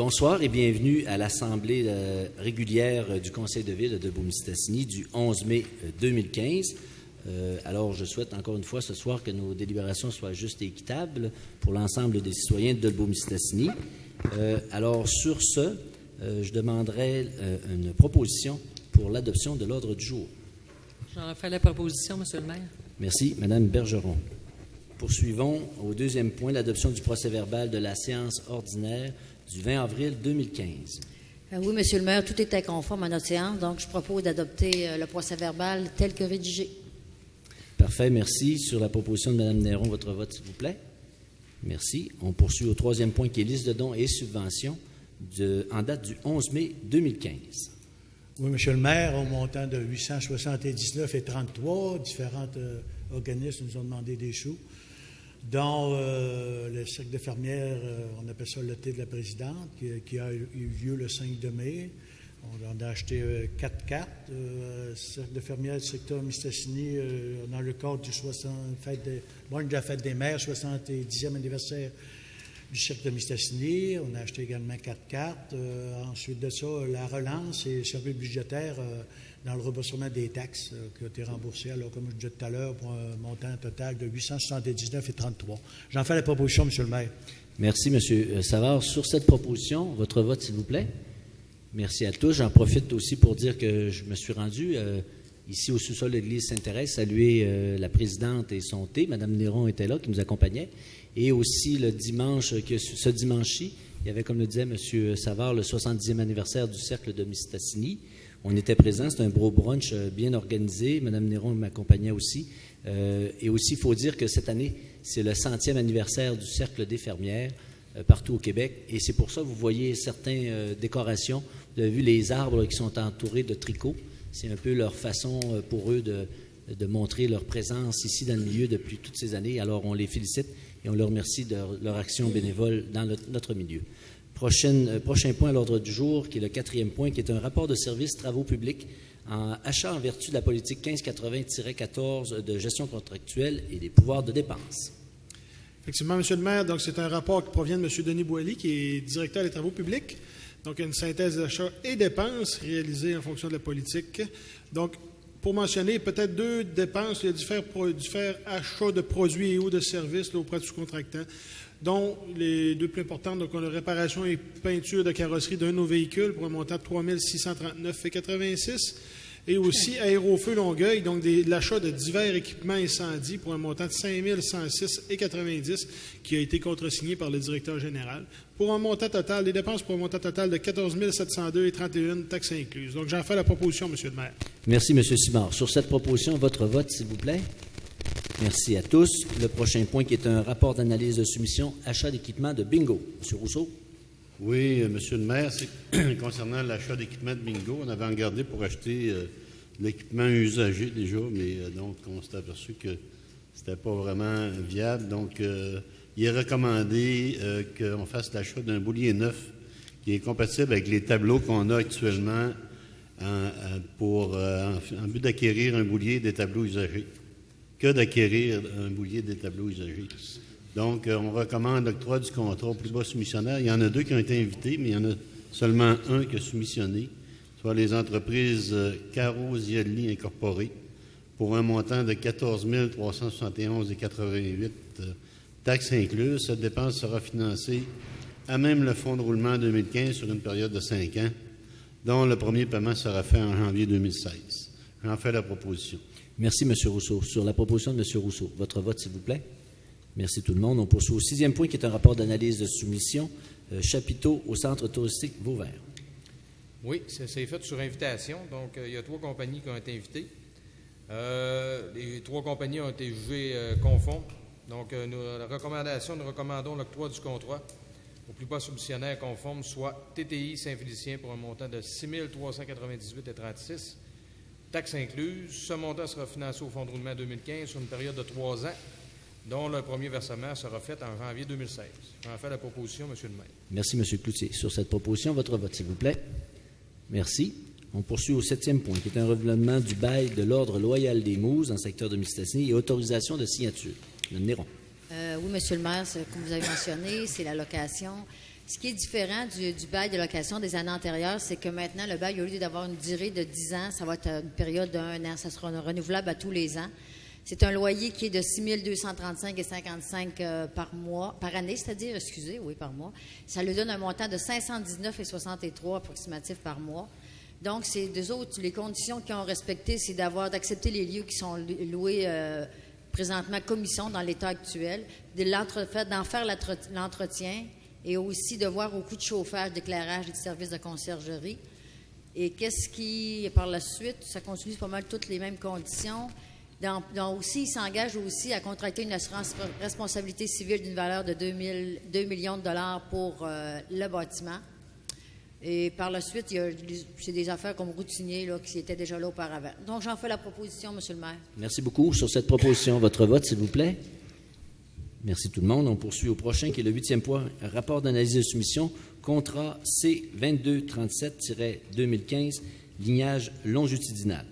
Bonsoir et bienvenue à l'Assemblée régulière du Conseil de ville de Beaume-Mistassini du 11 mai 2015. Alors, je souhaite encore une fois ce soir que nos délibérations soient justes et équitables pour l'ensemble des citoyens de Beaume-Mistassini. Alors, sur ce, je demanderai une proposition pour l'adoption de l'ordre du jour. J'en fais la proposition, Monsieur le maire. Merci, Madame Bergeron. Poursuivons au deuxième point, l'adoption du procès-verbal de la séance ordinaire du 20 avril 2015. Oui, Monsieur le maire, tout était conforme à notre séance, donc je propose d'adopter le procès-verbal tel que rédigé. Parfait, merci. Sur la proposition de Mme Néron, votre vote, s'il vous plaît. Merci. On poursuit au troisième point qui est liste de dons et subventions en date du 11 mai 2015. Oui, Monsieur le maire, au montant de 879,33, différents organismes nous ont demandé des sous, dont le cercle de fermières, on appelle ça le thé de la présidente, qui a eu lieu le 5 de mai. On a acheté 4 cartes. Cercle de fermières du secteur Mistassini, dans le cadre du de la fête des mères, 70e anniversaire du cercle de Mistassini. On a acheté également 4 cartes. Ensuite de ça, la relance et le service budgétaire dans le remboursement des taxes qui ont été remboursées, alors comme je disais tout à l'heure, pour un montant total de 879,33. J'en fais la proposition, M. le maire. Merci, M. Savard. Sur cette proposition, votre vote, s'il vous plaît. Merci à tous. J'en profite aussi pour dire que je me suis rendu ici au sous-sol de l'église Sainte-Thérèse, saluer la présidente et son thé. Mme Néron était là, qui nous accompagnait. Et aussi le dimanche, ce dimanche-ci, il y avait, comme le disait M. Savard, le 70e anniversaire du cercle de Mistassini. On était présents, c'était un gros brunch bien organisé. Mme Néron m'accompagnait aussi. Et aussi, il faut dire que cette année, c'est le 100e anniversaire du cercle des fermières partout au Québec. Et c'est pour ça que vous voyez certaines décorations. Vous avez vu les arbres qui sont entourés de tricots. C'est un peu leur façon pour eux de montrer leur présence ici dans le milieu depuis toutes ces années. Alors, on les félicite et on leur remercie de leur action bénévole dans notre milieu. Prochain point à l'ordre du jour, qui est le 4e point, qui est un rapport de services travaux publics en achat en vertu de la politique 1580-14 de gestion contractuelle et des pouvoirs de dépenses. Effectivement, M. le maire, donc c'est un rapport qui provient de M. Denis Boilly, qui est directeur des travaux publics. Donc, une synthèse d'achats et dépenses réalisée en fonction de la politique. Donc, pour mentionner peut-être 2 dépenses, il y a différents achats de produits et ou de services là, auprès du sous-contractant, dont les 2 plus importantes, donc on a réparation et peinture de carrosserie d'un de nos véhicules pour un montant de 3 639,86 et aussi Aérofeu Longueuil, donc l'achat de divers équipements incendies pour un montant de 5 106,90 qui a été contresigné par le directeur général pour un montant total, des dépenses pour un montant total de 14 702,31, taxes incluses. Donc, j'en fais la proposition, M. le maire. Merci, M. Simard. Sur cette proposition, votre vote, s'il vous plaît. Merci à tous. Le prochain point qui est un rapport d'analyse de soumission, achat d'équipements de bingo. M. Rousseau. Oui, M. le maire, c'est concernant l'achat d'équipements de bingo, on avait en gardé pour acheter l'équipement usagé déjà, mais donc on s'est aperçu que c'était pas vraiment viable. Donc, il est recommandé qu'on fasse l'achat d'un boulier neuf qui est compatible avec les tableaux qu'on a actuellement en but d'acquérir un boulier des tableaux usagés, que d'acquérir un boulier des tableaux usagés. Donc, on recommande l'octroi du contrat au plus bas soumissionnaire. Il y en a 2 qui ont été invités, mais il y en a seulement un qui a soumissionné, soit les entreprises Caro Zielli Incorporées, pour un montant de 14 371,88 taxes incluses. Cette dépense sera financée à même le fonds de roulement 2015 sur une période de 5 ans, dont le premier paiement sera fait en janvier 2016. J'en fais la proposition. Merci, M. Rousseau. Sur la proposition de M. Rousseau, votre vote, s'il vous plaît. Merci tout le monde. On poursuit au 6e point, qui est un rapport d'analyse de soumission, chapiteau au centre touristique Vauvert. Oui, c'est fait sur invitation. Donc, il y a 3 compagnies qui ont été invitées. Les 3 compagnies ont été jugées conformes. Donc, la recommandation, nous recommandons l'octroi du contrat au plus bas soumissionnaire conforme, soit TTI Saint-Félicien pour un montant de 6 398,36 taxes incluses. Ce montant sera financé au fonds de roulement 2015 sur une période de 3 ans, dont le premier versement sera fait en janvier 2016. J'en fais la proposition, M. le maire. Merci, M. Cloutier. Sur cette proposition, votre vote, s'il vous plaît. Merci. On poursuit au 7e point, qui est un renouvellement du bail de l'Ordre loyal des Mouses dans le secteur de Mistassini et autorisation de signature. Mme Néron. Oui, M. le maire, comme vous avez mentionné, c'est la location Ce qui est différent du bail de location des années antérieures, c'est que maintenant, le bail, au lieu d'avoir une durée de 10 ans, ça va être une période d'1 an. Ça sera renouvelable à tous les ans. C'est un loyer qui est de 6 235,55 par année, c'est-à-dire, par mois. Ça lui donne un montant de 519,63 approximatif par mois. Donc, c'est d'eux autres, les conditions qu'ils ont respectées, c'est d'accepter les lieux qui sont loués présentement comme ils sont dans l'état actuel, d'en faire l'entretien et aussi de voir au coût de chauffage, d'éclairage et de services de conciergerie. Et qu'est-ce qui, par la suite, ça continue pas mal toutes les mêmes conditions. Donc aussi, il s'engage aussi à contracter une assurance responsabilité civile d'une valeur de 2 millions de dollars pour le bâtiment. Et par la suite, c'est des affaires comme routinier là, qui étaient déjà là auparavant. Donc, j'en fais la proposition, M. le maire. Merci beaucoup. Sur cette proposition, votre vote, s'il vous plaît. Merci tout le monde. On poursuit au prochain, qui est le 8e point. Rapport d'analyse de soumission, contrat C2237-2015, lignage longitudinal.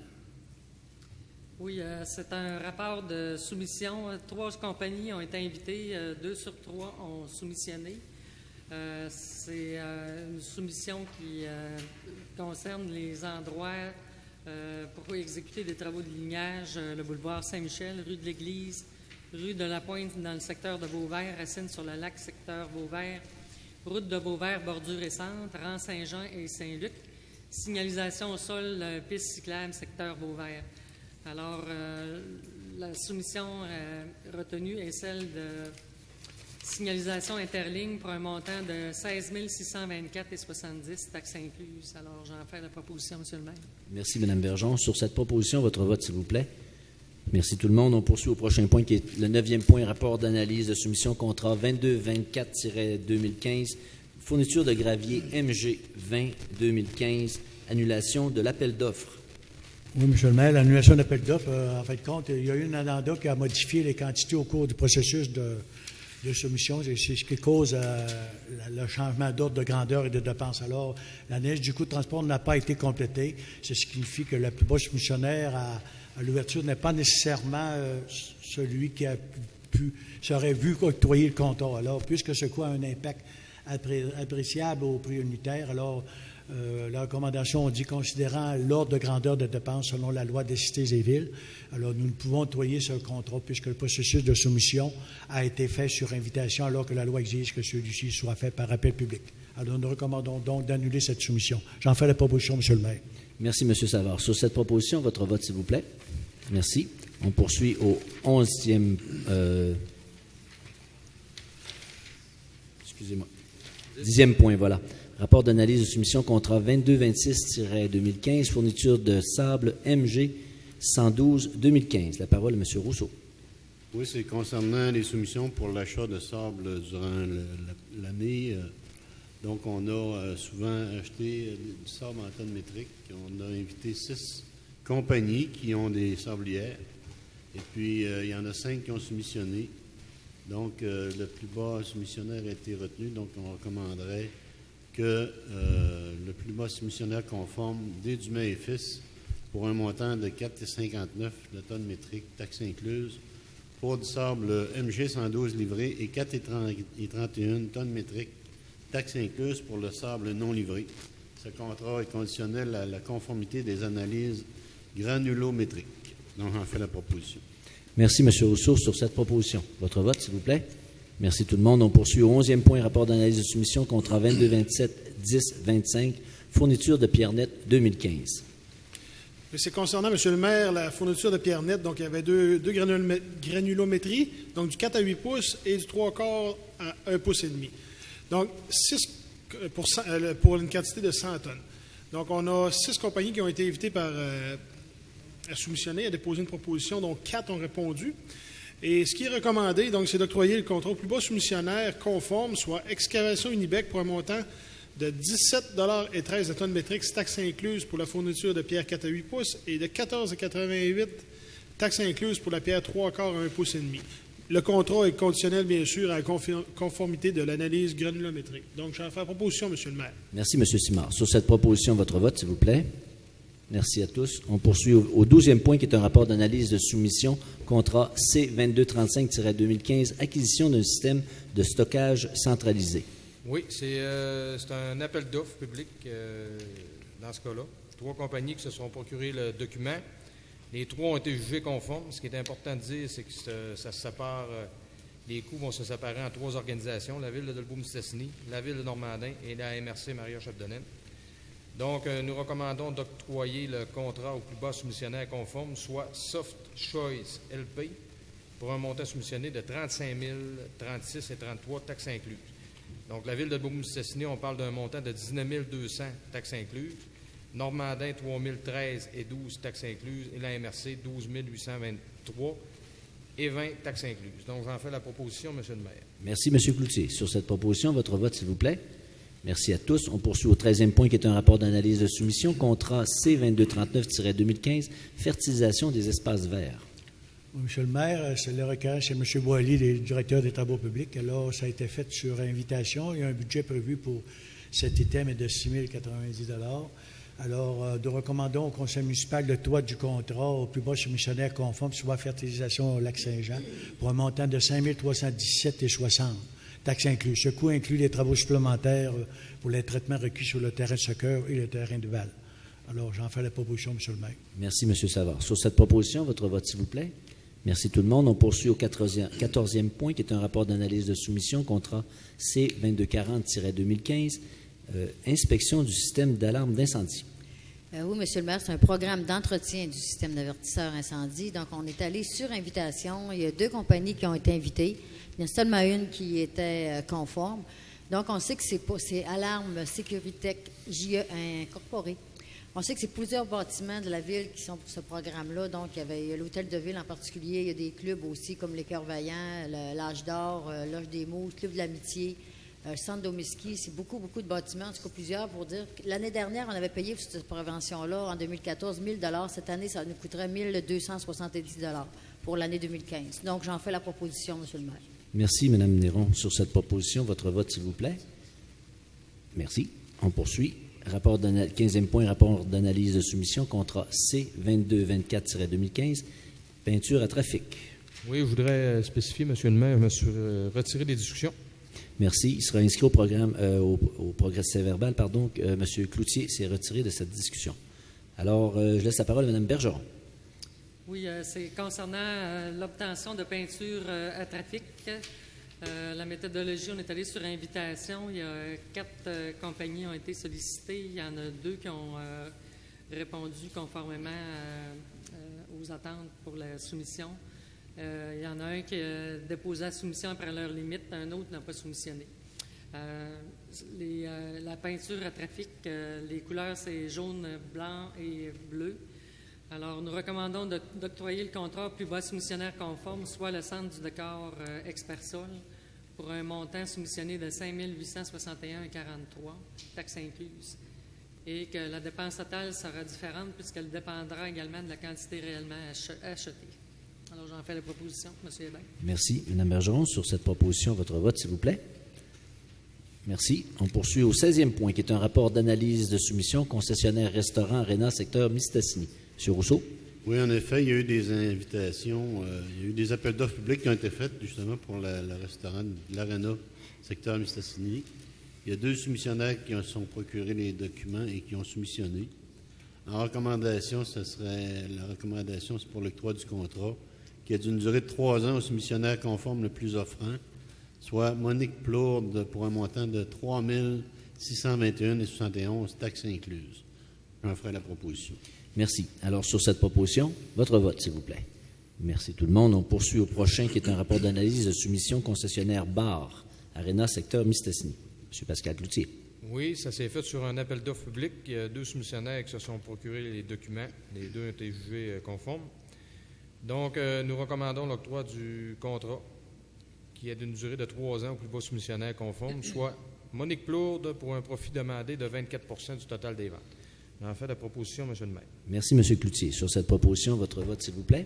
Oui, c'est un rapport de soumission. 3 compagnies ont été invitées, 2 sur 3 ont soumissionné. C'est une soumission qui concerne les endroits pour exécuter des travaux de lignage, le boulevard Saint-Michel, rue de l'Église, rue de la Pointe dans le secteur de Beauvert, Racine sur le lac, secteur Beauvert, route de Beauvert, bordure et centre, rang Saint-Jean et Saint-Luc, signalisation au sol, piste cyclable, secteur Beauvert. Alors, la soumission retenue est celle de signalisation interligne pour un montant de 16 624,70, taxes incluses. Alors, j'en fais la proposition, M. le maire. Merci, Mme Bergeon. Sur cette proposition, votre vote, s'il vous plaît. Merci tout le monde. On poursuit au prochain point, qui est le 9e point, rapport d'analyse de soumission contrat 2224-2015, fourniture de gravier MG 20-2015, annulation de l'appel d'offres. Oui, M. le maire, l'annulation d'appel d'offres, en fait de compte, il y a eu une addenda qui a modifié les quantités au cours du processus de soumission. C'est ce qui cause le changement d'ordre de grandeur et de dépense. Alors, l'analyse du coût de transport n'a pas été complétée. Ce qui signifie que le plus bas soumissionnaire à l'ouverture n'est pas nécessairement celui qui serait vu octroyer le contrat. Alors, puisque ce coût a un impact appréciable au prix unitaire, alors la recommandation, on dit, considérant l'ordre de grandeur de dépenses selon la loi des cités et villes, alors nous ne pouvons octroyer ce contrat puisque le processus de soumission a été fait sur invitation alors que la loi exige que celui-ci soit fait par appel public. Alors nous recommandons donc d'annuler cette soumission. J'en fais la proposition, M. le maire. Merci, M. Savard. Sur cette proposition, votre vote, s'il vous plaît. Merci. On poursuit au 11e... excusez-moi. 10e point, voilà. Rapport d'analyse de soumission contrat 2226-2015, fourniture de sable MG 112-2015. La parole est M. Rousseau. Oui, c'est concernant les soumissions pour l'achat de sable durant l'année. Donc, on a souvent acheté du sable en tonnes métriques. On a invité 6 compagnies qui ont des sablières. Et puis, il y en a 5 qui ont soumissionné. Donc, le plus bas soumissionnaire a été retenu. Donc, on recommanderait que le plus bas soumissionnaire conforme des Dumais et Fils pour un montant de 4,59 de tonnes métriques, taxes incluses, pour du sable MG 112 livré et 4,31 tonnes métriques, taxes incluses pour le sable non livré. Ce contrat est conditionnel à la conformité des analyses granulométriques. Donc, j'en fais la proposition. Merci, M. Rousseau, sur cette proposition. Votre vote, s'il vous plaît. Merci tout le monde. On poursuit au 11e point, rapport d'analyse de soumission, contrat 2227-10-25, fourniture de pierres nettes 2015. C'est concernant, M. le maire, la fourniture de pierres nettes. Donc, il y avait deux granulométries, donc du 4 à 8 pouces et du 3/4 à 1,5 pouce. Donc, 6 pour une quantité de 100 tonnes. Donc, on a 6 compagnies qui ont été invitées à soumissionner, à déposer une proposition, dont 4 ont répondu. Et ce qui est recommandé, donc, c'est d'octroyer le contrat au plus bas soumissionnaire conforme, soit excavation Unibec pour un montant de 17,13 de tonnes métriques, taxes incluses pour la fourniture de pierre 4 à 8 pouces et de 14,88 taxes incluses pour la pierre 3/4 à 1,5 pouce. Le contrat est conditionnel, bien sûr, à la conformité de l'analyse granulométrique. Donc, j'en fais la proposition, M. le maire. Merci, M. Simard. Sur cette proposition, votre vote, s'il vous plaît. Merci à tous. On poursuit au 12e point, qui est un rapport d'analyse de soumission, contrat C2235-2015, acquisition d'un système de stockage centralisé. Oui, c'est un appel d'offres public dans ce cas-là. 3 compagnies qui se sont procurées le document. Les 3 ont été jugées conformes. Ce qui est important de dire, c'est que ça se sépare, les coûts vont se séparer en 3 organisations, la Ville de Dolbeau-Mistassini, la Ville de Normandin et la MRC Maria-Chapdelaine. Donc, nous recommandons d'octroyer le contrat au plus bas soumissionnaire conforme, soit Soft Choice LP, pour un montant soumissionné de 35 036 et 33 taxes incluses. Donc, la Ville de Dolbeau-Mistassini, on parle d'un montant de 19 200 taxes incluses. Normandin, 3 013 et 12 taxes incluses. Et la MRC, 12 823 et 20 taxes incluses. Donc, j'en fais la proposition, M. le maire. Merci, M. Cloutier. Sur cette proposition, votre vote, s'il vous plaît. Merci à tous. On poursuit au 13e point, qui est un rapport d'analyse de soumission, contrat C2239-2015, fertilisation des espaces verts. Oui, Monsieur le maire, c'est le recueil, c'est M. Boily, le directeur des travaux publics. Alors, ça a été fait sur invitation. Il y a un budget prévu pour cet item de 6 090 $. Alors, nous recommandons au conseil municipal le toit du contrat au plus bas soumissionnaire conforme, soit fertilisation au Lac-Saint-Jean, pour un montant de 5 317,60 $, taxes incluses. Ce coût inclut les travaux supplémentaires pour les traitements requis sur le terrain de Soccer et le terrain de Val. Alors, j'en fais la proposition, M. le maire. Merci, M. Savard. Sur cette proposition, votre vote, s'il vous plaît. Merci tout le monde. On poursuit au 14e point, qui est un rapport d'analyse de soumission, contrat C2240-2015, inspection du système d'alarme d'incendie. Oui, M. le maire, c'est un programme d'entretien du système d'avertisseur incendie. Donc, on est allé sur invitation. Il y a 2 compagnies qui ont été invitées. Il y en a seulement une qui était conforme. Donc, on sait que c'est Alarme Sécurité JE incorporé. On sait que c'est plusieurs bâtiments de la ville qui sont pour ce programme-là. Donc, il y a l'hôtel de ville en particulier. Il y a des clubs aussi comme les Cœurs Vaillants, l'Âge d'Or, l'Âge des Mots, le Club de l'Amitié, le Centre Domiski. C'est beaucoup de bâtiments, en tout cas plusieurs, pour dire que l'année dernière, on avait payé pour cette prévention-là, en 2014, 1 000 $. Cette année, ça nous coûterait 1 270 $ pour l'année 2015. Donc, j'en fais la proposition, M. le maire. Merci, Mme Néron. Sur cette proposition, votre vote, s'il vous plaît. Merci. On poursuit. 15e point, rapport d'analyse de soumission, contrat C2224-2015, peinture à trafic. Oui, je voudrais spécifier, M. le maire, je me suis retiré des discussions. Merci. Il sera inscrit au programme, au progrès verbal, pardon. M. Cloutier s'est retiré de cette discussion. Alors, je laisse la parole à Mme Bergeron. Oui, c'est concernant l'obtention de peinture à trafic. La méthodologie, on est allé sur invitation. Il y a 4 compagnies qui ont été sollicitées. Il y en a 2 qui ont répondu conformément aux attentes pour la soumission. Il y en a un qui a déposé la soumission après leur limite, un autre n'a pas soumissionné. La peinture à trafic, les couleurs, c'est jaune, blanc et bleu. Alors, nous recommandons d'octroyer le contrat au plus bas soumissionnaire conforme, soit le centre du décor Expersol, pour un montant soumissionné de 5 861,43 $, taxes incluses, et que la dépense totale sera différente puisqu'elle dépendra également de la quantité réellement achetée. Alors, j'en fais la proposition, M. Hébert. Merci. Mme Bergeron, sur cette proposition, votre vote, s'il vous plaît. Merci. On poursuit au 16e point, qui est un rapport d'analyse de soumission concessionnaire restaurant Arena, secteur Mistassini. M. Rousseau. Oui, en effet, il y a eu des invitations, il y a eu des appels d'offres publics qui ont été faits justement pour le restaurant de l'Arena, secteur Mistassini. Il y a 2 soumissionnaires qui ont sont procurés les documents et qui ont soumissionné. En recommandation, la recommandation, c'est pour l'octroi du contrat, qui a d'une durée de 3 ans au soumissionnaire conforme le plus offrant, soit Monique Plourde pour un montant de 3 621,71 $, taxes incluses. J'en ferai la proposition. Merci. Alors, sur cette proposition, votre vote, s'il vous plaît. Merci tout le monde. On poursuit au prochain, qui est un rapport d'analyse de soumission concessionnaire Bar, Arena, secteur Mistassini. M. Pascal Cloutier. Oui, ça s'est fait sur un appel d'offres public. Il y a 2 soumissionnaires qui se sont procurés les documents. Les 2 ont été jugés conformes. Donc, nous recommandons l'octroi du contrat, qui est d'une durée de 3 ans au plus bas soumissionnaire conforme, soit Monique Plourde pour un profit demandé de 24 % du total des ventes. J'en fais la proposition, M. le maire. Merci, M. Cloutier. Sur cette proposition, votre vote, s'il vous plaît.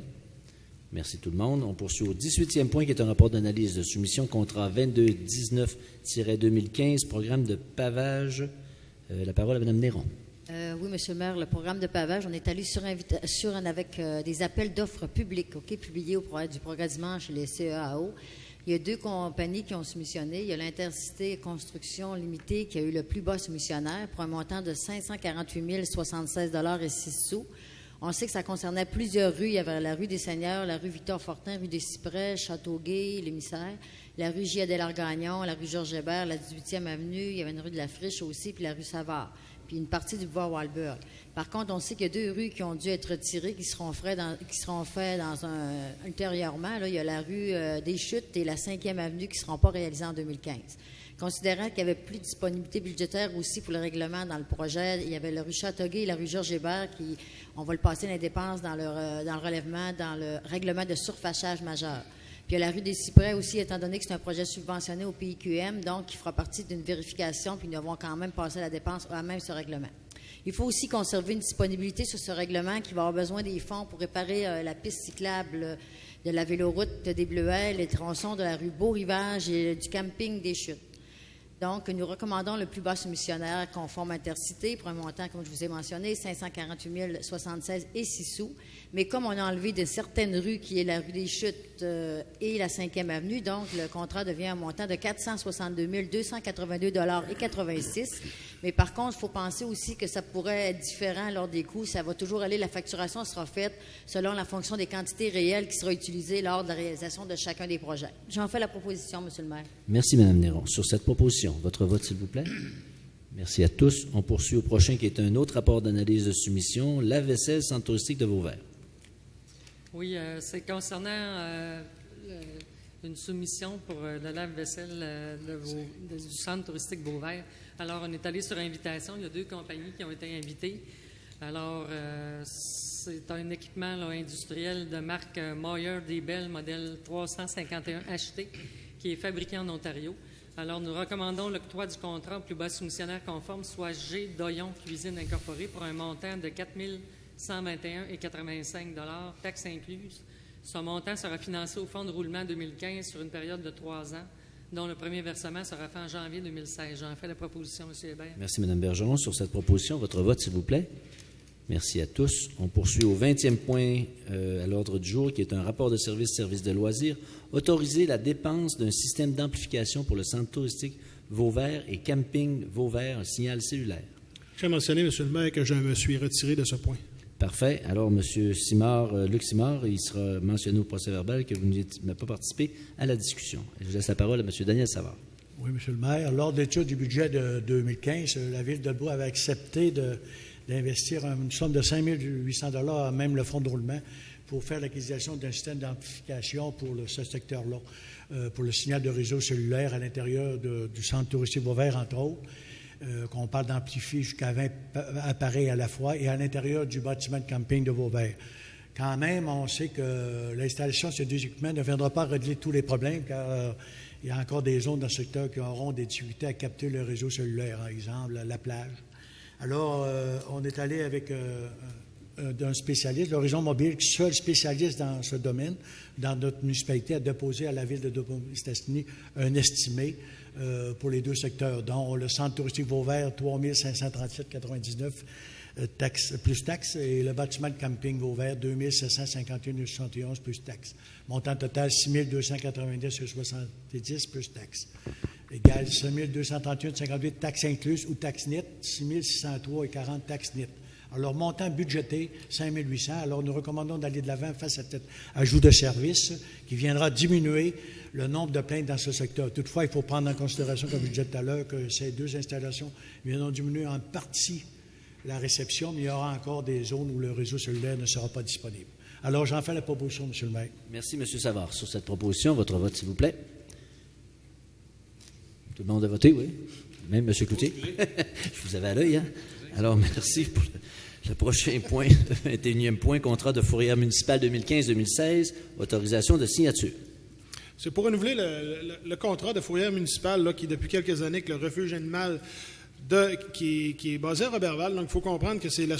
Merci tout le monde. On poursuit au 18e point, qui est un rapport d'analyse de soumission, contrat 2219-2015, programme de pavage. La parole à Mme Néron. Oui, M. le maire, le programme de pavage, on est allé avec des appels d'offres publics, publiés au du progrès dimanche chez les CEAO. Il y a 2 compagnies qui ont soumissionné. Il y a l'Intercité Construction Limitée qui a eu le plus bas soumissionnaire pour un montant de 548 076 et 6 sous. On sait que ça concernait plusieurs rues. Il y avait la rue des Seigneurs, la rue Victor-Fortin, rue des Cyprès, Châteauguay, l'Émissaire, la rue J.A.Delargagnon, la rue Georges-Hébert, la 18e avenue. Il y avait une rue de la Friche aussi, puis la rue Savard, puis une partie du boulevard Walburg. Par contre, on sait qu'il y a 2 rues qui ont dû être retirées, qui seront faites ultérieurement. Là, il y a la rue des Chutes et la 5e avenue qui ne seront pas réalisées en 2015. Considérant qu'il n'y avait plus de disponibilité budgétaire aussi pour le règlement dans le projet, il y avait la rue Châteauguay et la rue Georges-Hébert qui, on va le passer les dépenses dans le relèvement, dans le règlement de surfachage majeur. Puis il y a la rue des Cyprès aussi, étant donné que c'est un projet subventionné au PIQM, donc qui fera partie d'une vérification, puis nous avons quand même passé la dépense à même ce règlement. Il faut aussi conserver une disponibilité sur ce règlement qui va avoir besoin des fonds pour réparer la piste cyclable de la véloroute des Bleuets, les tronçons de la rue Beau-Rivage et du camping des Chutes. Donc, nous recommandons le plus bas soumissionnaire conforme Intercité pour un montant, comme je vous ai mentionné, 548 076 et 6 sous. Mais comme on a enlevé de certaines rues, qui est la rue des Chutes et la 5e avenue, donc le contrat devient un montant de 462 282 et 86. Mais par contre, il faut penser aussi que ça pourrait être différent lors des coûts. Ça va toujours aller, la facturation sera faite selon la fonction des quantités réelles qui sera utilisées lors de la réalisation de chacun des projets. J'en fais la proposition, M. le maire. Merci, Mme Néron. Sur cette proposition, votre vote, s'il vous plaît. Merci à tous. On poursuit au prochain, qui est un autre rapport d'analyse de soumission, la vaisselle centre touristique de Vauvert. Oui, c'est concernant une soumission pour le lave-vaisselle du centre touristique Vauvert. Alors, on est allé sur invitation. Il y a 2 compagnies qui ont été invitées. Alors, c'est un équipement industriel de marque Moyer Bell, modèle 351 HT, qui est fabriqué en Ontario. Alors, nous recommandons l'octroi du contrat au plus bas soumissionnaire conforme, soit G. Doyon Cuisine Incorporée, pour un montant de 4 121,85 $, taxes incluses. Ce montant sera financé au fonds de roulement 2015 sur une période de 3 ans, dont le premier versement sera fait en janvier 2016. J'en fais la proposition, M. Hébert. Merci, Mme Bergeron. Sur cette proposition, votre vote, s'il vous plaît. Merci à tous. On poursuit au 20e point à l'ordre du jour, qui est un rapport de service de loisirs. Autoriser la dépense d'un système d'amplification pour le centre touristique Vauvert et camping Vauvert, un signal cellulaire. Je tiens à mentionner, M. le maire, que je me suis retiré de ce point. Parfait. Alors, M. Simard, Luc Simard, il sera mentionné au procès-verbal que vous n'avez pas participé à la discussion. Je laisse la parole à M. Daniel Savard. Oui, M. le maire. Lors de l'étude du budget de 2015, la Ville de Beauce avait accepté d'investir une somme de 5 800 $ à même le fonds de roulement pour faire l'acquisition d'un système d'amplification pour ce secteur-là, pour le signal de réseau cellulaire à l'intérieur du centre touristique Vauvert, entre autres. Qu'on parle d'amplifier jusqu'à 20 appareils à la fois et à l'intérieur du bâtiment de camping de Vauvert. Quand même, on sait que l'installation de ces 2 équipements ne viendra pas régler tous les problèmes, car il y a encore des zones dans ce secteur qui auront des difficultés à capter le réseau cellulaire, par exemple la plage. Alors, on est allé avec un spécialiste, l'Horizon Mobile, seul spécialiste dans ce domaine, dans notre municipalité, a déposé à la Ville de Deux-Montagnes un estimé pour les 2 secteurs, dont le centre touristique Vauvert, 3 537,99 plus taxes, et le bâtiment de camping Vauvert, 2 751,71 plus taxes. Montant total, 6 290,70 plus taxes. Égale 5 231,58 taxes incluses ou taxes nettes, 6 603,40 taxes nettes. Alors, montant budgété, 5 800. Alors, nous recommandons d'aller de l'avant face à cet ajout de service qui viendra diminuer le nombre de plaintes dans ce secteur. Toutefois, il faut prendre en considération, comme je disais tout à l'heure, que ces 2 installations viendront diminuer en partie la réception, mais il y aura encore des zones où le réseau cellulaire ne sera pas disponible. Alors, j'en fais la proposition, M. le maire. Merci, M. Savard. Sur cette proposition, votre vote, s'il vous plaît. Tout le monde a voté, oui? Même M. Cloutier? Je vous avais à l'œil, hein? Alors, merci pour le prochain point, le 21e point, contrat de fourrière municipale 2015-2016, autorisation de signature. C'est pour renouveler le contrat de fourrière municipale là, qui, depuis quelques années, que le refuge animal qui est basé à Robertval. Donc, il faut comprendre que c'est le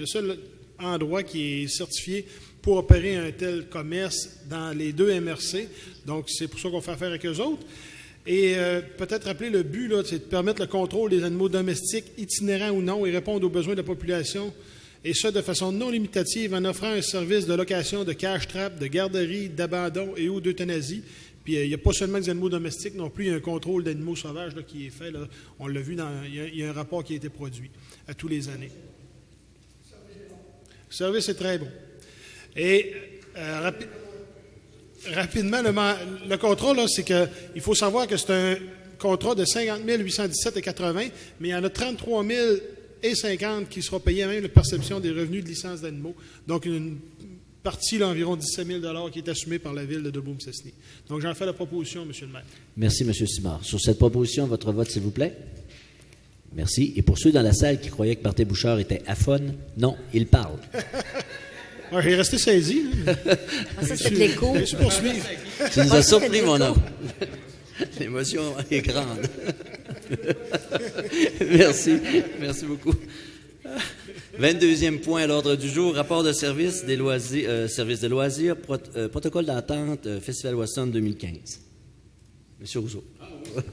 seul endroit qui est certifié pour opérer un tel commerce dans les 2 MRC. Donc, c'est pour ça qu'on fait affaire avec eux autres. Et peut-être rappeler le but, là, c'est de permettre le contrôle des animaux domestiques, itinérants ou non, et répondre aux besoins de la population, et ce, de façon non limitative, en offrant un service de location de cache-trap, de garderie, d'abandon et ou d'euthanasie, Puis il n'y a pas seulement des animaux domestiques non plus, il y a un contrôle d'animaux sauvages là, qui est fait. Là. On l'a vu, il y a un rapport qui a été produit à tous les années. Le service est très bon. Et rapidement, le contrat, là, c'est qu'il faut savoir que c'est un contrat de 50 817,80, mais il y en a 33 050 qui sera payé à même la perception des revenus de licence d'animaux. Donc, une partie, là, environ 17 000 qui est assumée par la ville de Dolbeau-Mistassini. Donc, j'en fais la proposition, M. le maire. Merci, M. Simard. Sur cette proposition, votre vote, s'il vous plaît. Merci. Et pour ceux dans la salle qui croyaient que Martin Bouchard était aphone, non, il parle. Ouais, j'ai resté saisi. Ça, c'est de l'écho. Je vais poursuivre. Tu nous as surpris, mon homme. L'émotion est grande. Merci. Merci beaucoup. 22e point à l'ordre du jour, rapport de service des loisirs, protocole d'entente, Festival Western 2015. Monsieur Rousseau.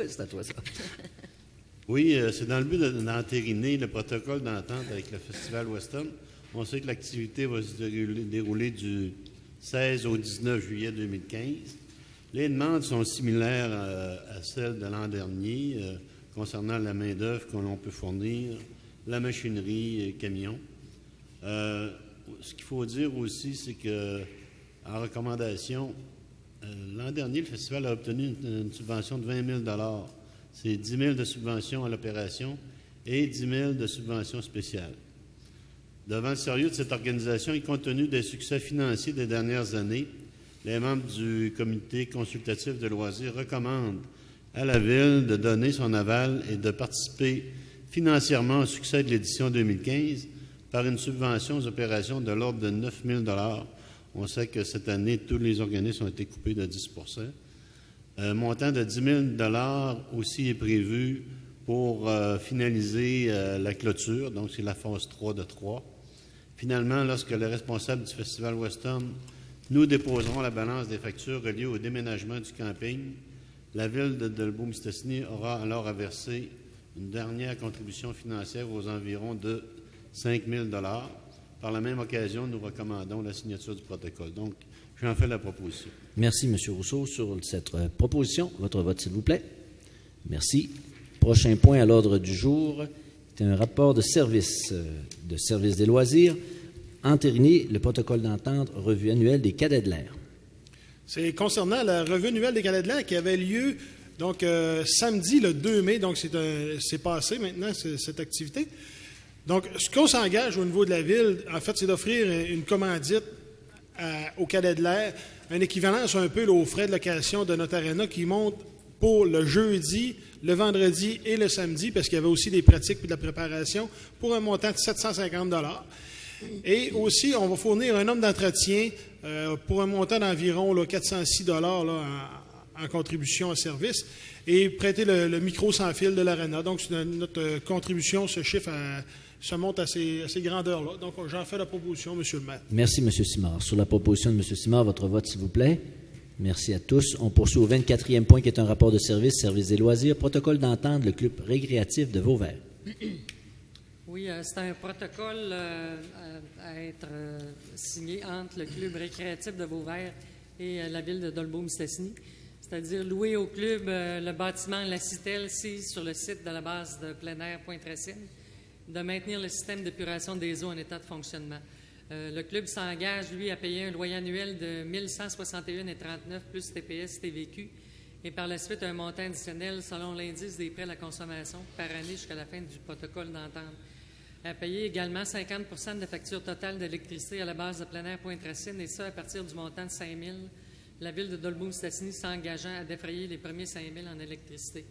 C'est à toi, ça. Oui, c'est dans le but d'entériner le protocole d'entente avec le Festival Western. On sait que l'activité va se dérouler du 16 au 19 juillet 2015. Les demandes sont similaires à celles de l'an dernier concernant la main-d'œuvre que l'on peut fournir, la machinerie et camions. Ce qu'il faut dire aussi, c'est que, en recommandation, l'an dernier, le festival a obtenu une subvention de 20 000 $. C'est 10 000 de subvention à l'opération et 10 000 de subvention spéciale. Devant le sérieux de cette organisation et compte tenu des succès financiers des dernières années, les membres du comité consultatif de loisirs recommandent à la Ville de donner son aval et de participer financièrement au succès de l'édition 2015 par une subvention aux opérations de l'ordre de 9 000 $. On sait que cette année, tous les organismes ont été coupés de 10 %. Un montant de 10 000 $ aussi est prévu pour finaliser la clôture, donc c'est la phase 3 de 3. Finalement, lorsque les responsables du Festival Western nous déposeront la balance des factures reliées au déménagement du camping, la Ville de Dolbeau-Mistassini aura alors à verser une dernière contribution financière aux environs de 5 000 $. Par la même occasion, nous recommandons la signature du protocole. Donc, j'en fais la proposition. Merci, M. Rousseau. Sur cette proposition, votre vote, s'il vous plaît. Merci. Prochain point à l'ordre du jour, c'est un rapport de service des loisirs, entériner le protocole d'entente revue annuelle des cadets de l'air. C'est concernant la revue annuelle des cadets de l'air qui avait lieu donc samedi le 2 mai, donc c'est passé maintenant cette activité. Donc, ce qu'on s'engage au niveau de la Ville, en fait, c'est d'offrir une commandite aux cadets de l'air, un équivalent un peu aux frais de location de notre aréna qui monte pour le jeudi, le vendredi et le samedi, parce qu'il y avait aussi des pratiques et de la préparation, pour un montant de 750 $. Et aussi, on va fournir un homme d'entretien pour un montant d'environ 406 $ en contribution à service et prêter le micro sans fil de l'aréna. Donc, notre contribution se monte à ces grandeurs-là. Donc, j'en fais la proposition, M. le maire. Merci, M. Simard. Sur la proposition de M. Simard, votre vote, s'il vous plaît. Merci à tous. On poursuit au 24e point, qui est un rapport de service des loisirs, protocole d'entente, le club récréatif de Vauvert. Oui, c'est un protocole à être signé entre le club récréatif de Vauvert et la ville de Dolbeau-Mistassini. C'est-à-dire louer au club le bâtiment La Citelle, sur le site de la base de plein air Pointe-Racine, de maintenir le système d'épuration des eaux en état de fonctionnement. Le club s'engage, lui, à payer un loyer annuel de 1 161,39 plus TPS, TVQ, et par la suite un montant additionnel selon l'indice des prêts à la consommation par année jusqu'à la fin du protocole d'entente. À payer également 50 % de la facture totale d'électricité à la base de plein air Pointe-Racine, et ça à partir du montant de 5 000, la ville de Dolbeau-Mistassini s'engageant à défrayer les premiers 5 000 en électricité.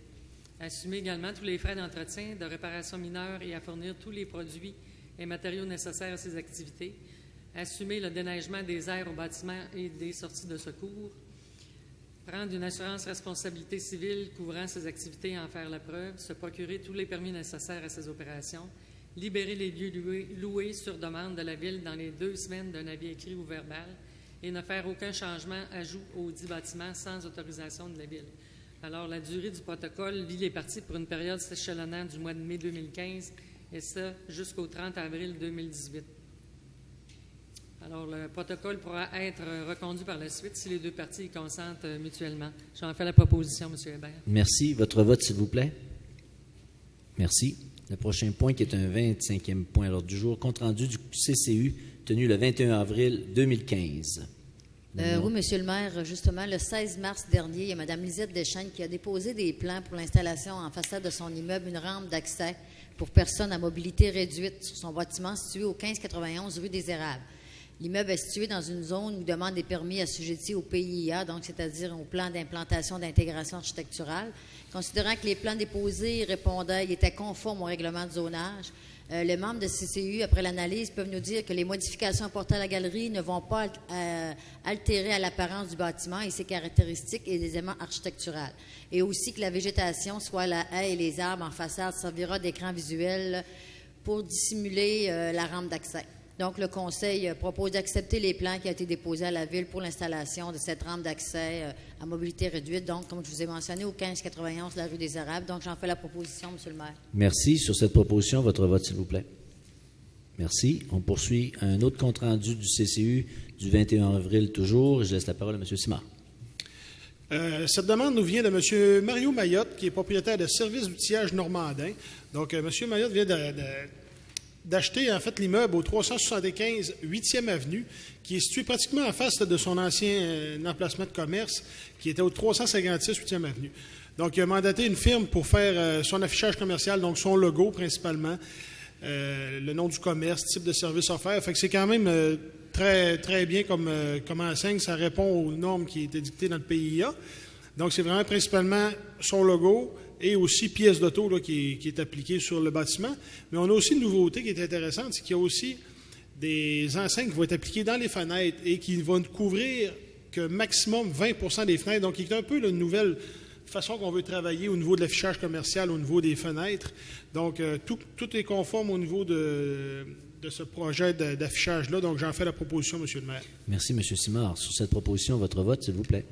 Assumer également tous les frais d'entretien, de réparation mineure et à fournir tous les produits et matériaux nécessaires à ces activités. Assumer le déneigement des aires au bâtiment et des sorties de secours. Prendre une assurance responsabilité civile couvrant ces activités et en faire la preuve. Se procurer tous les permis nécessaires à ces opérations. Libérer les lieux loués sur demande de la Ville dans les 2 semaines d'un avis écrit ou verbal et ne faire aucun changement, ajout aux 10 bâtiments sans autorisation de la Ville. Alors, la durée du protocole lie les parties pour une période s'échelonnant du mois de mai 2015 et ça jusqu'au 30 avril 2018. Alors, le protocole pourra être reconduit par la suite si les deux parties y consentent mutuellement. J'en fais la proposition, M. Hébert. Merci. Votre vote, s'il vous plaît. Merci. Le prochain point, qui est un 25e point à l'ordre du jour, compte rendu du CCU tenu le 21 avril 2015. Oui, Monsieur le maire, justement, le 16 mars dernier, il y a Mme Lisette Deschênes qui a déposé des plans pour l'installation en façade de son immeuble, une rampe d'accès pour personnes à mobilité réduite sur son bâtiment situé au 1591 rue des Érables. L'immeuble est situé dans une zone où demande des permis assujettis au PIA, donc c'est-à-dire au plan d'implantation d'intégration architecturale. Considérant que les plans déposés répondaient, ils étaient conformes au règlement de zonage, les membres de CCU, après l'analyse, peuvent nous dire que les modifications apportées à la galerie ne vont pas altérer à l'apparence du bâtiment et ses caractéristiques et des éléments architecturaux. Et aussi que la végétation, soit la haie et les arbres en façade, servira d'écran visuel pour dissimuler la rampe d'accès. Donc, le Conseil propose d'accepter les plans qui ont été déposés à la Ville pour l'installation de cette rampe d'accès à mobilité réduite. Donc, comme je vous ai mentionné, au 1591 la rue des Arabes. Donc, j'en fais la proposition, M. le maire. Merci. Sur cette proposition, votre vote, s'il vous plaît. Merci. On poursuit un autre compte-rendu du CCU du 21 avril toujours. Je laisse la parole à M. Simard. Cette demande nous vient de M. Mario Mayotte, qui est propriétaire de Service d'outillage Normandin. Donc, M. Mayotte vient d'acheter en fait l'immeuble au 375 8e Avenue, qui est situé pratiquement en face de son ancien emplacement de commerce, qui était au 356 8e Avenue. Donc, il a mandaté une firme pour faire son affichage commercial, donc son logo principalement, le nom du commerce, type de service offert. Fait que c'est quand même très, très bien comme enseigne. Ça répond aux normes qui étaient dictées dans le PIA. Donc, c'est vraiment principalement son logo et aussi pièce d'auto là, qui est appliquée sur le bâtiment. Mais on a aussi une nouveauté qui est intéressante, c'est qu'il y a aussi des enseignes qui vont être appliquées dans les fenêtres et qui vont couvrir que maximum 20 des fenêtres. Donc, il y a un peu la nouvelle façon qu'on veut travailler au niveau de l'affichage commercial, au niveau des fenêtres. Donc, tout est conforme au niveau de ce projet d'affichage-là. Donc, j'en fais la proposition, M. le maire. Merci, M. Simard. Sur cette proposition, votre vote, s'il vous plaît.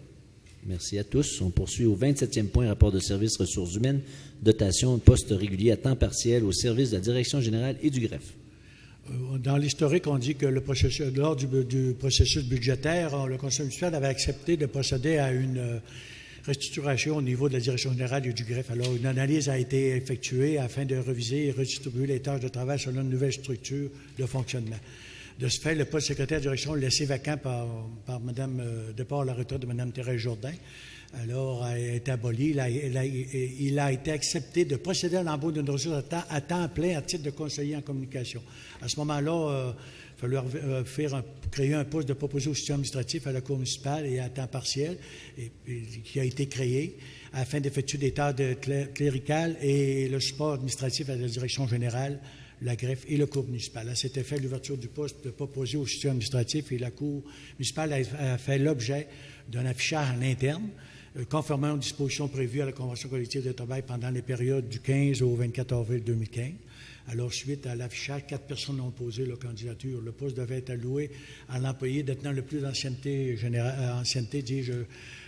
Merci à tous. On poursuit au 27e point, rapport de services ressources humaines, dotation de poste régulier à temps partiel au service de la Direction générale et du greffe. Dans l'historique, on dit que lors du processus budgétaire, le Conseil municipal avait accepté de procéder à une restructuration au niveau de la Direction générale et du greffe. Alors, une analyse a été effectuée afin de reviser et redistribuer les tâches de travail selon une nouvelle structure de fonctionnement. De ce fait, le poste de secrétaire de direction laissé vacant par Mme, départ à la retraite de Mme Thérèse Jourdain, alors a été aboli. Il a été accepté de procéder à l'embauche d'une ressource à temps plein à titre de conseiller en communication. À ce moment-là, il falloir créer un poste de proposé au système administratif à la Cour municipale et à temps partiel, qui a été créé afin d'effectuer des tâches cléricales et le support administratif à la direction générale, la greffe et le cour municipal. À cet effet, l'ouverture du poste de proposé au système administratif et la cour municipale a fait l'objet d'un affichage en interne, conformément aux dispositions prévues à la Convention collective de travail pendant les périodes du 15 au 24 avril 2015. Alors, suite à l'affichage, 4 personnes ont posé leur candidature. Le poste devait être alloué à l'employé détenant le plus d'ancienneté